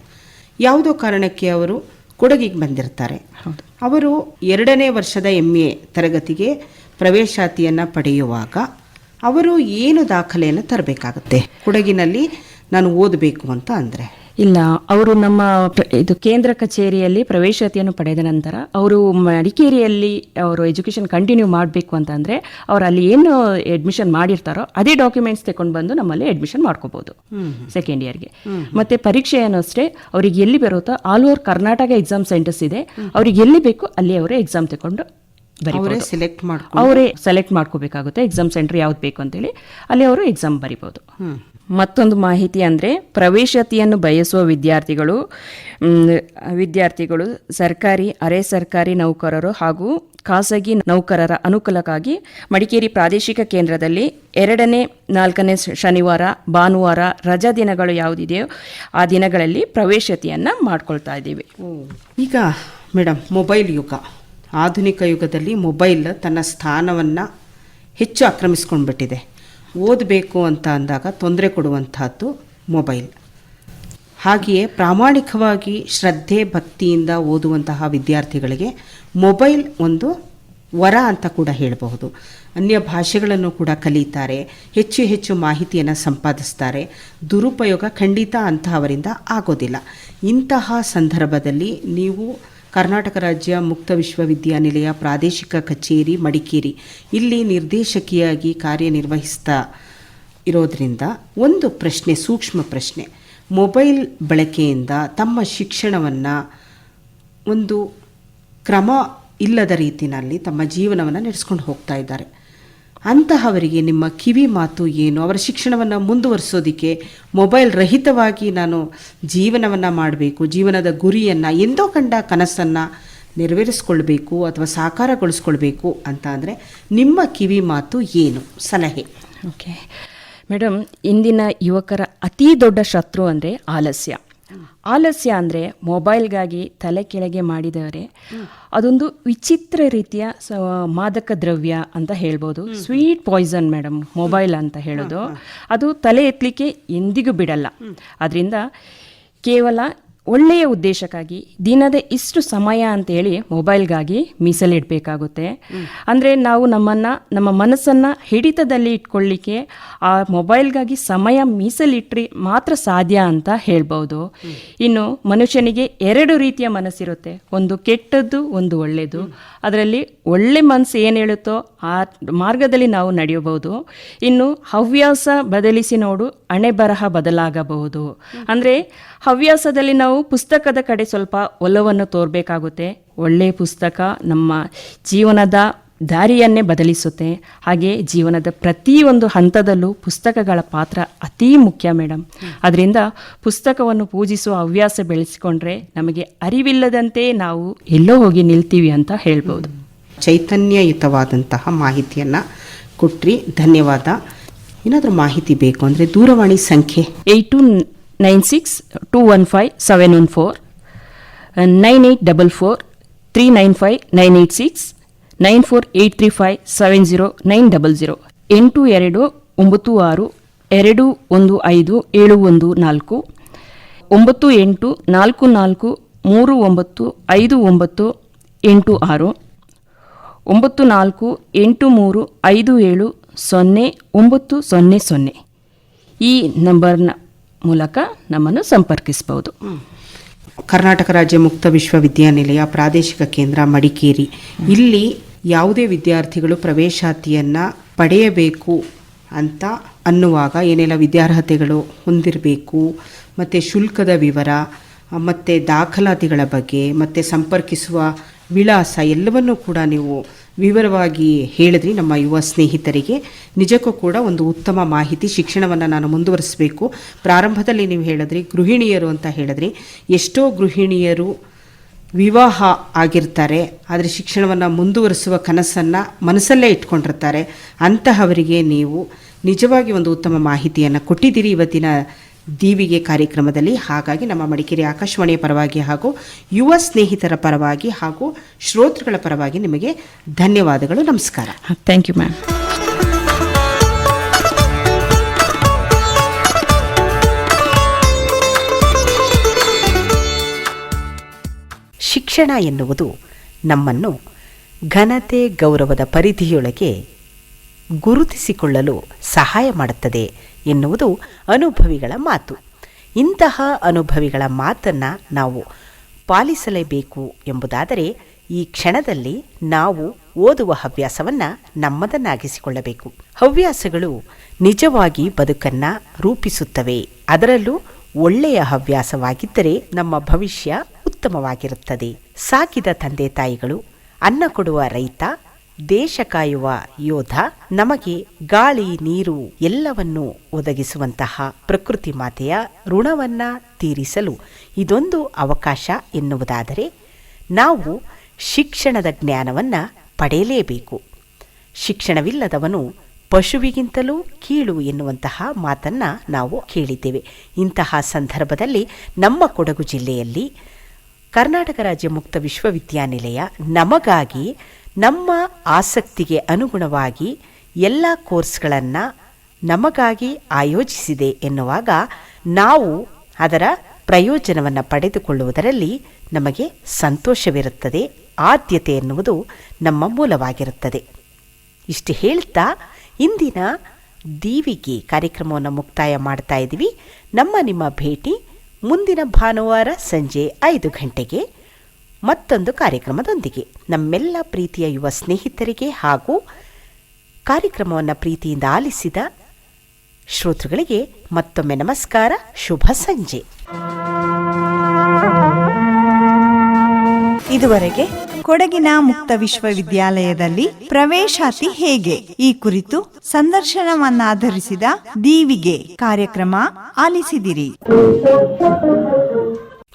ಯಾವುದೋ ಕಾರಣಕ್ಕೆ ಅವರು ಕೊಡಗಿಗೆ ಬಂದಿರ್ತಾರೆ. ಅವರು 2ನೇ ವರ್ಷದ MA ತರಗತಿಗೆ ಪ್ರವೇಶಾತಿಯನ್ನು ಪಡೆಯುವಾಗ ಅವರು ಏನು ದಾಖಲೆಯನ್ನು ತರಬೇಕಾಗುತ್ತೆ ಕೊಡಗಿನಲ್ಲಿ ನಾನು ಓದಬೇಕು ಅಂತ ಅಂದರೆ? ಇಲ್ಲ, ಅವರು ನಮ್ಮ ಇದು ಕೇಂದ್ರ ಕಚೇರಿಯಲ್ಲಿ ಪ್ರವೇಶಾತಿಯನ್ನು ಪಡೆದ ನಂತರ ಅವರು ಮಡಿಕೇರಿಯಲ್ಲಿ ಅವರು ಎಜುಕೇಷನ್ ಕಂಟಿನ್ಯೂ ಮಾಡಬೇಕು ಅಂತ ಅಂದರೆ ಅವರು ಅಲ್ಲಿ ಏನು ಅಡ್ಮಿಷನ್ ಮಾಡಿರ್ತಾರೋ ಅದೇ ಡಾಕ್ಯುಮೆಂಟ್ಸ್ ತಗೊಂಡು ಬಂದು ನಮ್ಮಲ್ಲಿ ಅಡ್ಮಿಷನ್ ಮಾಡ್ಕೋಬಹುದು ಸೆಕೆಂಡ್ ಇಯರ್ಗೆ. ಮತ್ತೆ ಪರೀಕ್ಷೆಯನ್ನು ಅಷ್ಟೇ ಅವ್ರಿಗೆ ಎಲ್ಲಿ ಬರುತ್ತೋ all over Karnataka exam centres ಇದೆ, ಅವ್ರಿಗೆ ಎಲ್ಲಿ ಬೇಕು ಅಲ್ಲಿ ಅವರು ಎಕ್ಸಾಮ್ ತಗೊಂಡು ಅವರೇ ಸೆಲೆಕ್ಟ್ ಮಾಡ್ಕೋಬೇಕಾಗುತ್ತೆ ಎಕ್ಸಾಮ್ ಸೆಂಟರ್ ಯಾವ್ದು ಬೇಕು ಅಂತೇಳಿ, ಅಲ್ಲಿ ಅವರು ಎಕ್ಸಾಮ್ ಬರಿಬೋದು. ಮತ್ತೊಂದು ಮಾಹಿತಿ ಅಂದರೆ ಪ್ರವೇಶಾತಿಯನ್ನು ಬಯಸುವ ವಿದ್ಯಾರ್ಥಿಗಳು ಸರ್ಕಾರಿ, ಅರೆ ಸರ್ಕಾರಿ ನೌಕರರು ಹಾಗೂ ಖಾಸಗಿ ನೌಕರರ ಅನುಕೂಲಕ್ಕಾಗಿ ಮಡಿಕೇರಿ ಪ್ರಾದೇಶಿಕ ಕೇಂದ್ರದಲ್ಲಿ 2ನೇ 4ನೇ ಶನಿವಾರ, ಭಾನುವಾರ ರಜಾ ದಿನಗಳು ಯಾವುದಿದೆಯೋ ಆ ದಿನಗಳಲ್ಲಿ ಪ್ರವೇಶಾತಿಯನ್ನು ಮಾಡ್ಕೊಳ್ತಾ ಇದ್ದೀವಿ. ಈಗ ಮೇಡಮ್, ಮೊಬೈಲ್ ಯುಗ, ಆಧುನಿಕ ಯುಗದಲ್ಲಿ ಮೊಬೈಲ್ ತನ್ನ ಸ್ಥಾನವನ್ನು ಹೆಚ್ಚು ಆಕ್ರಮಿಸ್ಕೊಂಡ್ಬಿಟ್ಟಿದೆ. ಓದಬೇಕು ಅಂತ ಅಂದಾಗ ತೊಂದರೆ ಕೊಡುವಂತಹದ್ದು ಮೊಬೈಲ್. ಹಾಗೆಯೇ ಪ್ರಾಮಾಣಿಕವಾಗಿ ಶ್ರದ್ಧೆ ಭಕ್ತಿಯಿಂದ ಓದುವಂತಹ ವಿದ್ಯಾರ್ಥಿಗಳಿಗೆ ಮೊಬೈಲ್ ಒಂದು ವರ ಅಂತ ಕೂಡ ಹೇಳಬಹುದು. ಅನ್ಯ ಭಾಷೆಗಳನ್ನು ಕೂಡ ಕಲಿತಾರೆ, ಹೆಚ್ಚು ಹೆಚ್ಚು ಮಾಹಿತಿಯನ್ನು ಸಂಪಾದಿಸ್ತಾರೆ. ದುರುಪಯೋಗ ಖಂಡಿತ ಅಂತಹವರಿಂದ ಆಗೋದಿಲ್ಲ. ಇಂತಹ ಸಂದರ್ಭದಲ್ಲಿ ನೀವು ಕರ್ನಾಟಕ ರಾಜ್ಯ ಮುಕ್ತ ವಿಶ್ವವಿದ್ಯಾನಿಲಯ ಪ್ರಾದೇಶಿಕ ಕಚೇರಿ ಮಡಿಕೇರಿ ಇಲ್ಲಿ ನಿರ್ದೇಶಕಿಯಾಗಿ ಕಾರ್ಯನಿರ್ವಹಿಸ್ತಾ ಇರೋದ್ರಿಂದ ಒಂದು ಪ್ರಶ್ನೆ, ಸೂಕ್ಷ್ಮ ಪ್ರಶ್ನೆ, ಮೊಬೈಲ್ ಬಳಕೆಯಿಂದ ತಮ್ಮ ಶಿಕ್ಷಣವನ್ನು ಒಂದು ಕ್ರಮ ಇಲ್ಲದ ರೀತಿಯಲ್ಲಿ ತಮ್ಮ ಜೀವನವನ್ನು ನಡೆಸ್ಕೊಂಡು ಹೋಗ್ತಾ ಇದ್ದಾರೆ. ಅಂತಹವರಿಗೆ ನಿಮ್ಮ ಕಿವಿ ಮಾತು ಏನು? ಅವರ ಶಿಕ್ಷಣವನ್ನು ಮುಂದುವರಿಸೋದಕ್ಕೆ ಮೊಬೈಲ್ ರಹಿತವಾಗಿ ನಾನು ಜೀವನವನ್ನು ಮಾಡಬೇಕು, ಜೀವನದ ಗುರಿಯನ್ನು ಎಂದೋ ಕಂಡ ಕನಸನ್ನು ನೆರವೇರಿಸ್ಕೊಳ್ಬೇಕು ಅಥವಾ ಸಾಕಾರಗೊಳಿಸ್ಕೊಳ್ಬೇಕು ಅಂತ ಅಂದರೆ ನಿಮ್ಮ ಕಿವಿ ಮಾತು ಏನು, ಸಲಹೆ? ಓಕೆ ಮೇಡಮ್, ಇಂದಿನ ಯುವಕರ ಅತೀ ದೊಡ್ಡ ಶತ್ರು ಅಂದರೆ ಆಲಸ್ಯ. ಆಲಸ್ಯ ಅಂದರೆ ಮೊಬೈಲ್ಗಾಗಿ ತಲೆ ಕೆಳಗೆ ಮಾಡಿದವರೆ ಅದೊಂದು ವಿಚಿತ್ರ ರೀತಿಯ ಮಾದಕ ದ್ರವ್ಯ ಅಂತ ಹೇಳ್ಬೋದು. ಸ್ವೀಟ್ ಪಾಯ್ಸನ್ ಮೇಡಮ್ ಮೊಬೈಲ್ ಅಂತ ಹೇಳೋದು. ಅದು ತಲೆ ಎತ್ತಲಿಕ್ಕೆ ಎಂದಿಗೂ ಬಿಡಲ್ಲ. ಅದರಿಂದ ಕೇವಲ ಒಳ್ಳೆಯ ಉದ್ದೇಶಕ್ಕಾಗಿ ದಿನದ ಇಷ್ಟು ಸಮಯ ಅಂತೇಳಿ ಮೊಬೈಲ್ಗಾಗಿ ಮೀಸಲಿಡಬೇಕಾಗುತ್ತೆ. ಅಂದರೆ ನಾವು ನಮ್ಮ ಮನಸ್ಸನ್ನು ಹಿಡಿತದಲ್ಲಿ ಇಟ್ಕೊಳ್ಳಿಕ್ಕೆ ಆ ಮೊಬೈಲ್ಗಾಗಿ ಸಮಯ ಮೀಸಲಿಟ್ರೆ ಮಾತ್ರ ಸಾಧ್ಯ ಅಂತ ಹೇಳ್ಬೋದು. ಇನ್ನು ಮನುಷ್ಯನಿಗೆ 2 ರೀತಿಯ ಮನಸ್ಸಿರುತ್ತೆ, ಒಂದು ಕೆಟ್ಟದ್ದು, ಒಂದು ಒಳ್ಳೆಯದು. ಅದರಲ್ಲಿ ಒಳ್ಳೆ ಮನಸ್ಸು ಏನು ಹೇಳುತ್ತೋ ಆ ಮಾರ್ಗದಲ್ಲಿ ನಾವು ನಡೆಯಬಹುದು. ಇನ್ನು ಹವ್ಯಾಸ ಬದಲಿಸಿ ನೋಡು, ಹಣೆ ಬರಹ ಬದಲಾಗಬಹುದು. ಅಂದರೆ ಹವ್ಯಾಸದಲ್ಲಿ ನಾವು ಪುಸ್ತಕದ ಕಡೆ ಸ್ವಲ್ಪ ಒಲವನ್ನು ತೋರಬೇಕಾಗುತ್ತೆ. ಒಳ್ಳೆಯ ಪುಸ್ತಕ ನಮ್ಮ ಜೀವನದ ದಾರಿಯನ್ನೇ ಬದಲಿಸುತ್ತೆ. ಹಾಗೆ ಜೀವನದ ಪ್ರತಿಯೊಂದು ಹಂತದಲ್ಲೂ ಪುಸ್ತಕಗಳ ಪಾತ್ರ ಅತೀ ಮುಖ್ಯ ಮೇಡಮ್. ಅದರಿಂದ ಪುಸ್ತಕವನ್ನು ಪೂಜಿಸುವ ಹವ್ಯಾಸ ಬೆಳೆಸಿಕೊಂಡ್ರೆ ನಮಗೆ ಅರಿವಿಲ್ಲದಂತೆ ನಾವು ಎಲ್ಲೋ ಹೋಗಿ ನಿಲ್ತೀವಿ ಅಂತ ಹೇಳ್ಬೋದು. ಚೈತನ್ಯಯುತವಾದಂತಹ ಮಾಹಿತಿಯನ್ನು ಕೊಟ್ರಿ, ಧನ್ಯವಾದ. ಏನಾದರೂ ಮಾಹಿತಿ ಬೇಕು ಅಂದರೆ ದೂರವಾಣಿ ಸಂಖ್ಯೆ 8296215714, 9844395986, 9483570900, 8296215714, 9844395986, 9483570900. ಈ ನಂಬರ್ನ ಮೂಲಕ ನಮ್ಮನ್ನು ಸಂಪರ್ಕಿಸಬಹುದು. ಕರ್ನಾಟಕ ರಾಜ್ಯ ಮುಕ್ತ ವಿಶ್ವವಿದ್ಯಾನಿಲಯ ಪ್ರಾದೇಶಿಕ ಕೇಂದ್ರ ಮಡಿಕೇರಿ. ಇಲ್ಲಿ ಯಾವುದೇ ವಿದ್ಯಾರ್ಥಿಗಳು ಪ್ರವೇಶಾತಿಯನ್ನು ಪಡೆಯಬೇಕು ಅಂತ ಅನ್ನುವಾಗ ಏನೆಲ್ಲ ವಿದ್ಯಾರ್ಹತೆಗಳು ಹೊಂದಿರಬೇಕು, ಮತ್ತು ಶುಲ್ಕದ ವಿವರ, ಮತ್ತು ದಾಖಲಾತಿಗಳ ಬಗ್ಗೆ, ಮತ್ತು ಸಂಪರ್ಕಿಸುವ ವಿಳಾಸ ಎಲ್ಲವನ್ನೂ ಕೂಡ ನೀವು ವಿವರವಾಗಿ ಹೇಳಿದ್ರಿ ನಮ್ಮ ಯುವ ಸ್ನೇಹಿತರಿಗೆ. ನಿಜಕ್ಕೂ ಕೂಡ ಒಂದು ಉತ್ತಮ ಮಾಹಿತಿ. ಶಿಕ್ಷಣವನ್ನು ನಾನು ಮುಂದುವರಿಸಬೇಕು. ಪ್ರಾರಂಭದಲ್ಲಿ ನೀವು ಹೇಳಿದ್ರಿ ಗೃಹಿಣಿಯರು ಅಂತ ಹೇಳಿದ್ರಿ. ಎಷ್ಟೋ ಗೃಹಿಣಿಯರು ವಿವಾಹ ಆಗಿರ್ತಾರೆ, ಆದರೆ ಶಿಕ್ಷಣವನ್ನು ಮುಂದುವರಿಸುವ ಕನಸನ್ನು ಮನಸ್ಸಲ್ಲೇ ಇಟ್ಕೊಂಡಿರ್ತಾರೆ. ಅಂತಹವರಿಗೆ ನೀವು ನಿಜವಾಗಿ ಒಂದು ಉತ್ತಮ ಮಾಹಿತಿಯನ್ನು ಕೊಟ್ಟಿದ್ದೀರಿ ಇವತ್ತಿನ ದೀವಿಗೆ ಕಾರ್ಯಕ್ರಮದಲ್ಲಿ. ಹಾಗಾಗಿ ನಮ್ಮ ಮಡಿಕೇರಿ ಆಕಾಶವಾಣಿಯ ಪರವಾಗಿ ಹಾಗೂ ಯುವ ಸ್ನೇಹಿತರ ಪರವಾಗಿ ಹಾಗೂ ಶ್ರೋತೃಗಳ ಪರವಾಗಿ ನಿಮಗೆ ಧನ್ಯವಾದಗಳು. ನಮಸ್ಕಾರ. Thank you ma'am. ಶಿಕ್ಷಣ ಎನ್ನುವುದು ನಮ್ಮನ್ನು ಘನತೆ ಗೌರವದ ಪರಿಧಿಯೊಳಗೆ ಗುರುತಿಸಿಕೊಳ್ಳಲು ಸಹಾಯ ಮಾಡುತ್ತದೆ ಎನ್ನುವುದು ಅನುಭವಿಗಳ ಮಾತು. ಇಂತಹ ಅನುಭವಿಗಳ ಮಾತನ್ನು ನಾವು ಪಾಲಿಸಲೇಬೇಕು ಎಂಬುದಾದರೆ ಈ ಕ್ಷಣದಲ್ಲಿ ನಾವು ಓದುವ ಹವ್ಯಾಸವನ್ನು ನಮ್ಮದನ್ನಾಗಿಸಿಕೊಳ್ಳಬೇಕು. ಹವ್ಯಾಸಗಳು ನಿಜವಾಗಿ ಬದುಕನ್ನು ರೂಪಿಸುತ್ತವೆ. ಅದರಲ್ಲೂ ಒಳ್ಳೆಯ ಹವ್ಯಾಸವಾಗಿದ್ದರೆ ನಮ್ಮ ಭವಿಷ್ಯ ಉತ್ತಮವಾಗಿರುತ್ತದೆ. ಸಾಕಿದ ತಂದೆ ತಾಯಿಗಳು, ಅನ್ನ ಕೊಡುವ ರೈತ, ದೇಶ ಕಾಯುವ ಯೋಧ, ನಮಗೆ ಗಾಳಿ ನೀರು ಎಲ್ಲವನ್ನೂ ಒದಗಿಸುವಂತಹ ಪ್ರಕೃತಿ ಮಾತೆಯ ಋಣವನ್ನ ತೀರಿಸಲು ಇದೊಂದು ಅವಕಾಶ ಎನ್ನುವುದಾದರೆ ನಾವು ಶಿಕ್ಷಣದ ಜ್ಞಾನವನ್ನು ಪಡೆಯಲೇಬೇಕು. ಶಿಕ್ಷಣವಿಲ್ಲದವನು ಪಶುವಿಗಿಂತಲೂ ಕೀಳು ಎನ್ನುವಂತಹ ಮಾತನ್ನು ನಾವು ಕೇಳಿದ್ದೇವೆ. ಇಂತಹ ಸಂದರ್ಭದಲ್ಲಿ ನಮ್ಮ ಕೊಡಗು ಜಿಲ್ಲೆಯಲ್ಲಿ ಕರ್ನಾಟಕ ರಾಜ್ಯ ಮುಕ್ತ ವಿಶ್ವವಿದ್ಯಾನಿಲಯ ನಮಗಾಗಿ ನಮ್ಮ ಆಸಕ್ತಿಗೆ ಅನುಗುಣವಾಗಿ ಎಲ್ಲ ಕೋರ್ಸ್ಗಳನ್ನು ನಮಗಾಗಿ ಆಯೋಜಿಸಿದೆ ಎನ್ನುವಾಗ ನಾವು ಅದರ ಪ್ರಯೋಜನವನ್ನು ಪಡೆದುಕೊಳ್ಳುವುದರಲ್ಲಿ ನಮಗೆ ಸಂತೋಷವಿರುತ್ತದೆ. ಆದ್ಯತೆ ಎನ್ನುವುದು ನಮ್ಮ ಮೂಲವಾಗಿರುತ್ತದೆ. ಇಷ್ಟು ಹೇಳ್ತಾ ಇಂದಿನ ದೀವಿಗೆ ಕಾರ್ಯಕ್ರಮವನ್ನು ಮುಕ್ತಾಯ ಮಾಡ್ತಾ ಇದ್ದೀವಿ. ನಿಮ್ಮ ಭೇಟಿ ಮುಂದಿನ ಭಾನುವಾರ ಸಂಜೆ 5 ಗಂಟೆಗೆ ಮತ್ತೊಂದು ಕಾರ್ಯಕ್ರಮದೊಂದಿಗೆ. ನಮ್ಮೆಲ್ಲ ಪ್ರೀತಿಯ ಯುವ ಸ್ನೇಹಿತರಿಗೆ ಹಾಗೂ ಕಾರ್ಯಕ್ರಮವನ್ನು ಪ್ರೀತಿಯಿಂದ ಆಲಿಸಿದ ಶ್ರೋತೃಗಳಿಗೆ ಮತ್ತೊಮ್ಮೆ ನಮಸ್ಕಾರ, ಶುಭ ಸಂಜೆ. ಇದುವರೆಗೆ ಕೊಡಗಿನ ಮುಕ್ತ ವಿಶ್ವವಿದ್ಯಾಲಯದಲ್ಲಿ ಪ್ರವೇಶಾತಿ ಹೇಗೆ ಈ ಕುರಿತು ಸಂದರ್ಶನವನ್ನಾಧರಿಸಿದ ದೀವಿಗೆ ಕಾರ್ಯಕ್ರಮ ಆಲಿಸಿದಿರಿ.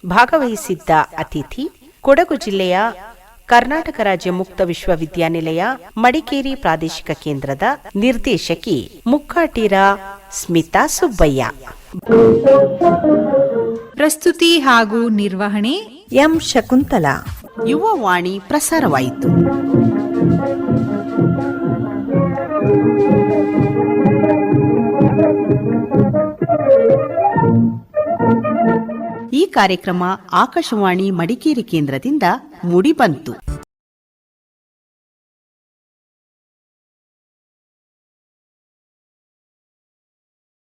ಭಾಗವಹಿಸಿದ್ದ ಅತಿಥಿ ಕೊಡಗು ಜಿಲ್ಲೆಯ ಕರ್ನಾಟಕ ರಾಜ್ಯ ಮುಕ್ತ ವಿಶ್ವವಿದ್ಯಾನಿಲಯ ಮಡಿಕೇರಿ ಪ್ರಾದೇಶಿಕ ಕೇಂದ್ರದ ನಿರ್ದೇಶಕಿ ಮುಕ್ಕಾಟೀರ ಸ್ಮಿತಾ ಸುಬ್ಬಯ್ಯ. ಪ್ರಸ್ತುತಿ ಹಾಗೂ ನಿರ್ವಹಣೆ ಎಂ ಶಕುಂತಲಾ. ಯುವವಾಣಿ ಪ್ರಸಾರವಾಯಿತು. ಈ ಕಾರ್ಯಕ್ರಮ ಆಕಾಶವಾಣಿ ಮಡಿಕೇರಿ ಕೇಂದ್ರದಿಂದ ಮೂಡಿಬಂತು.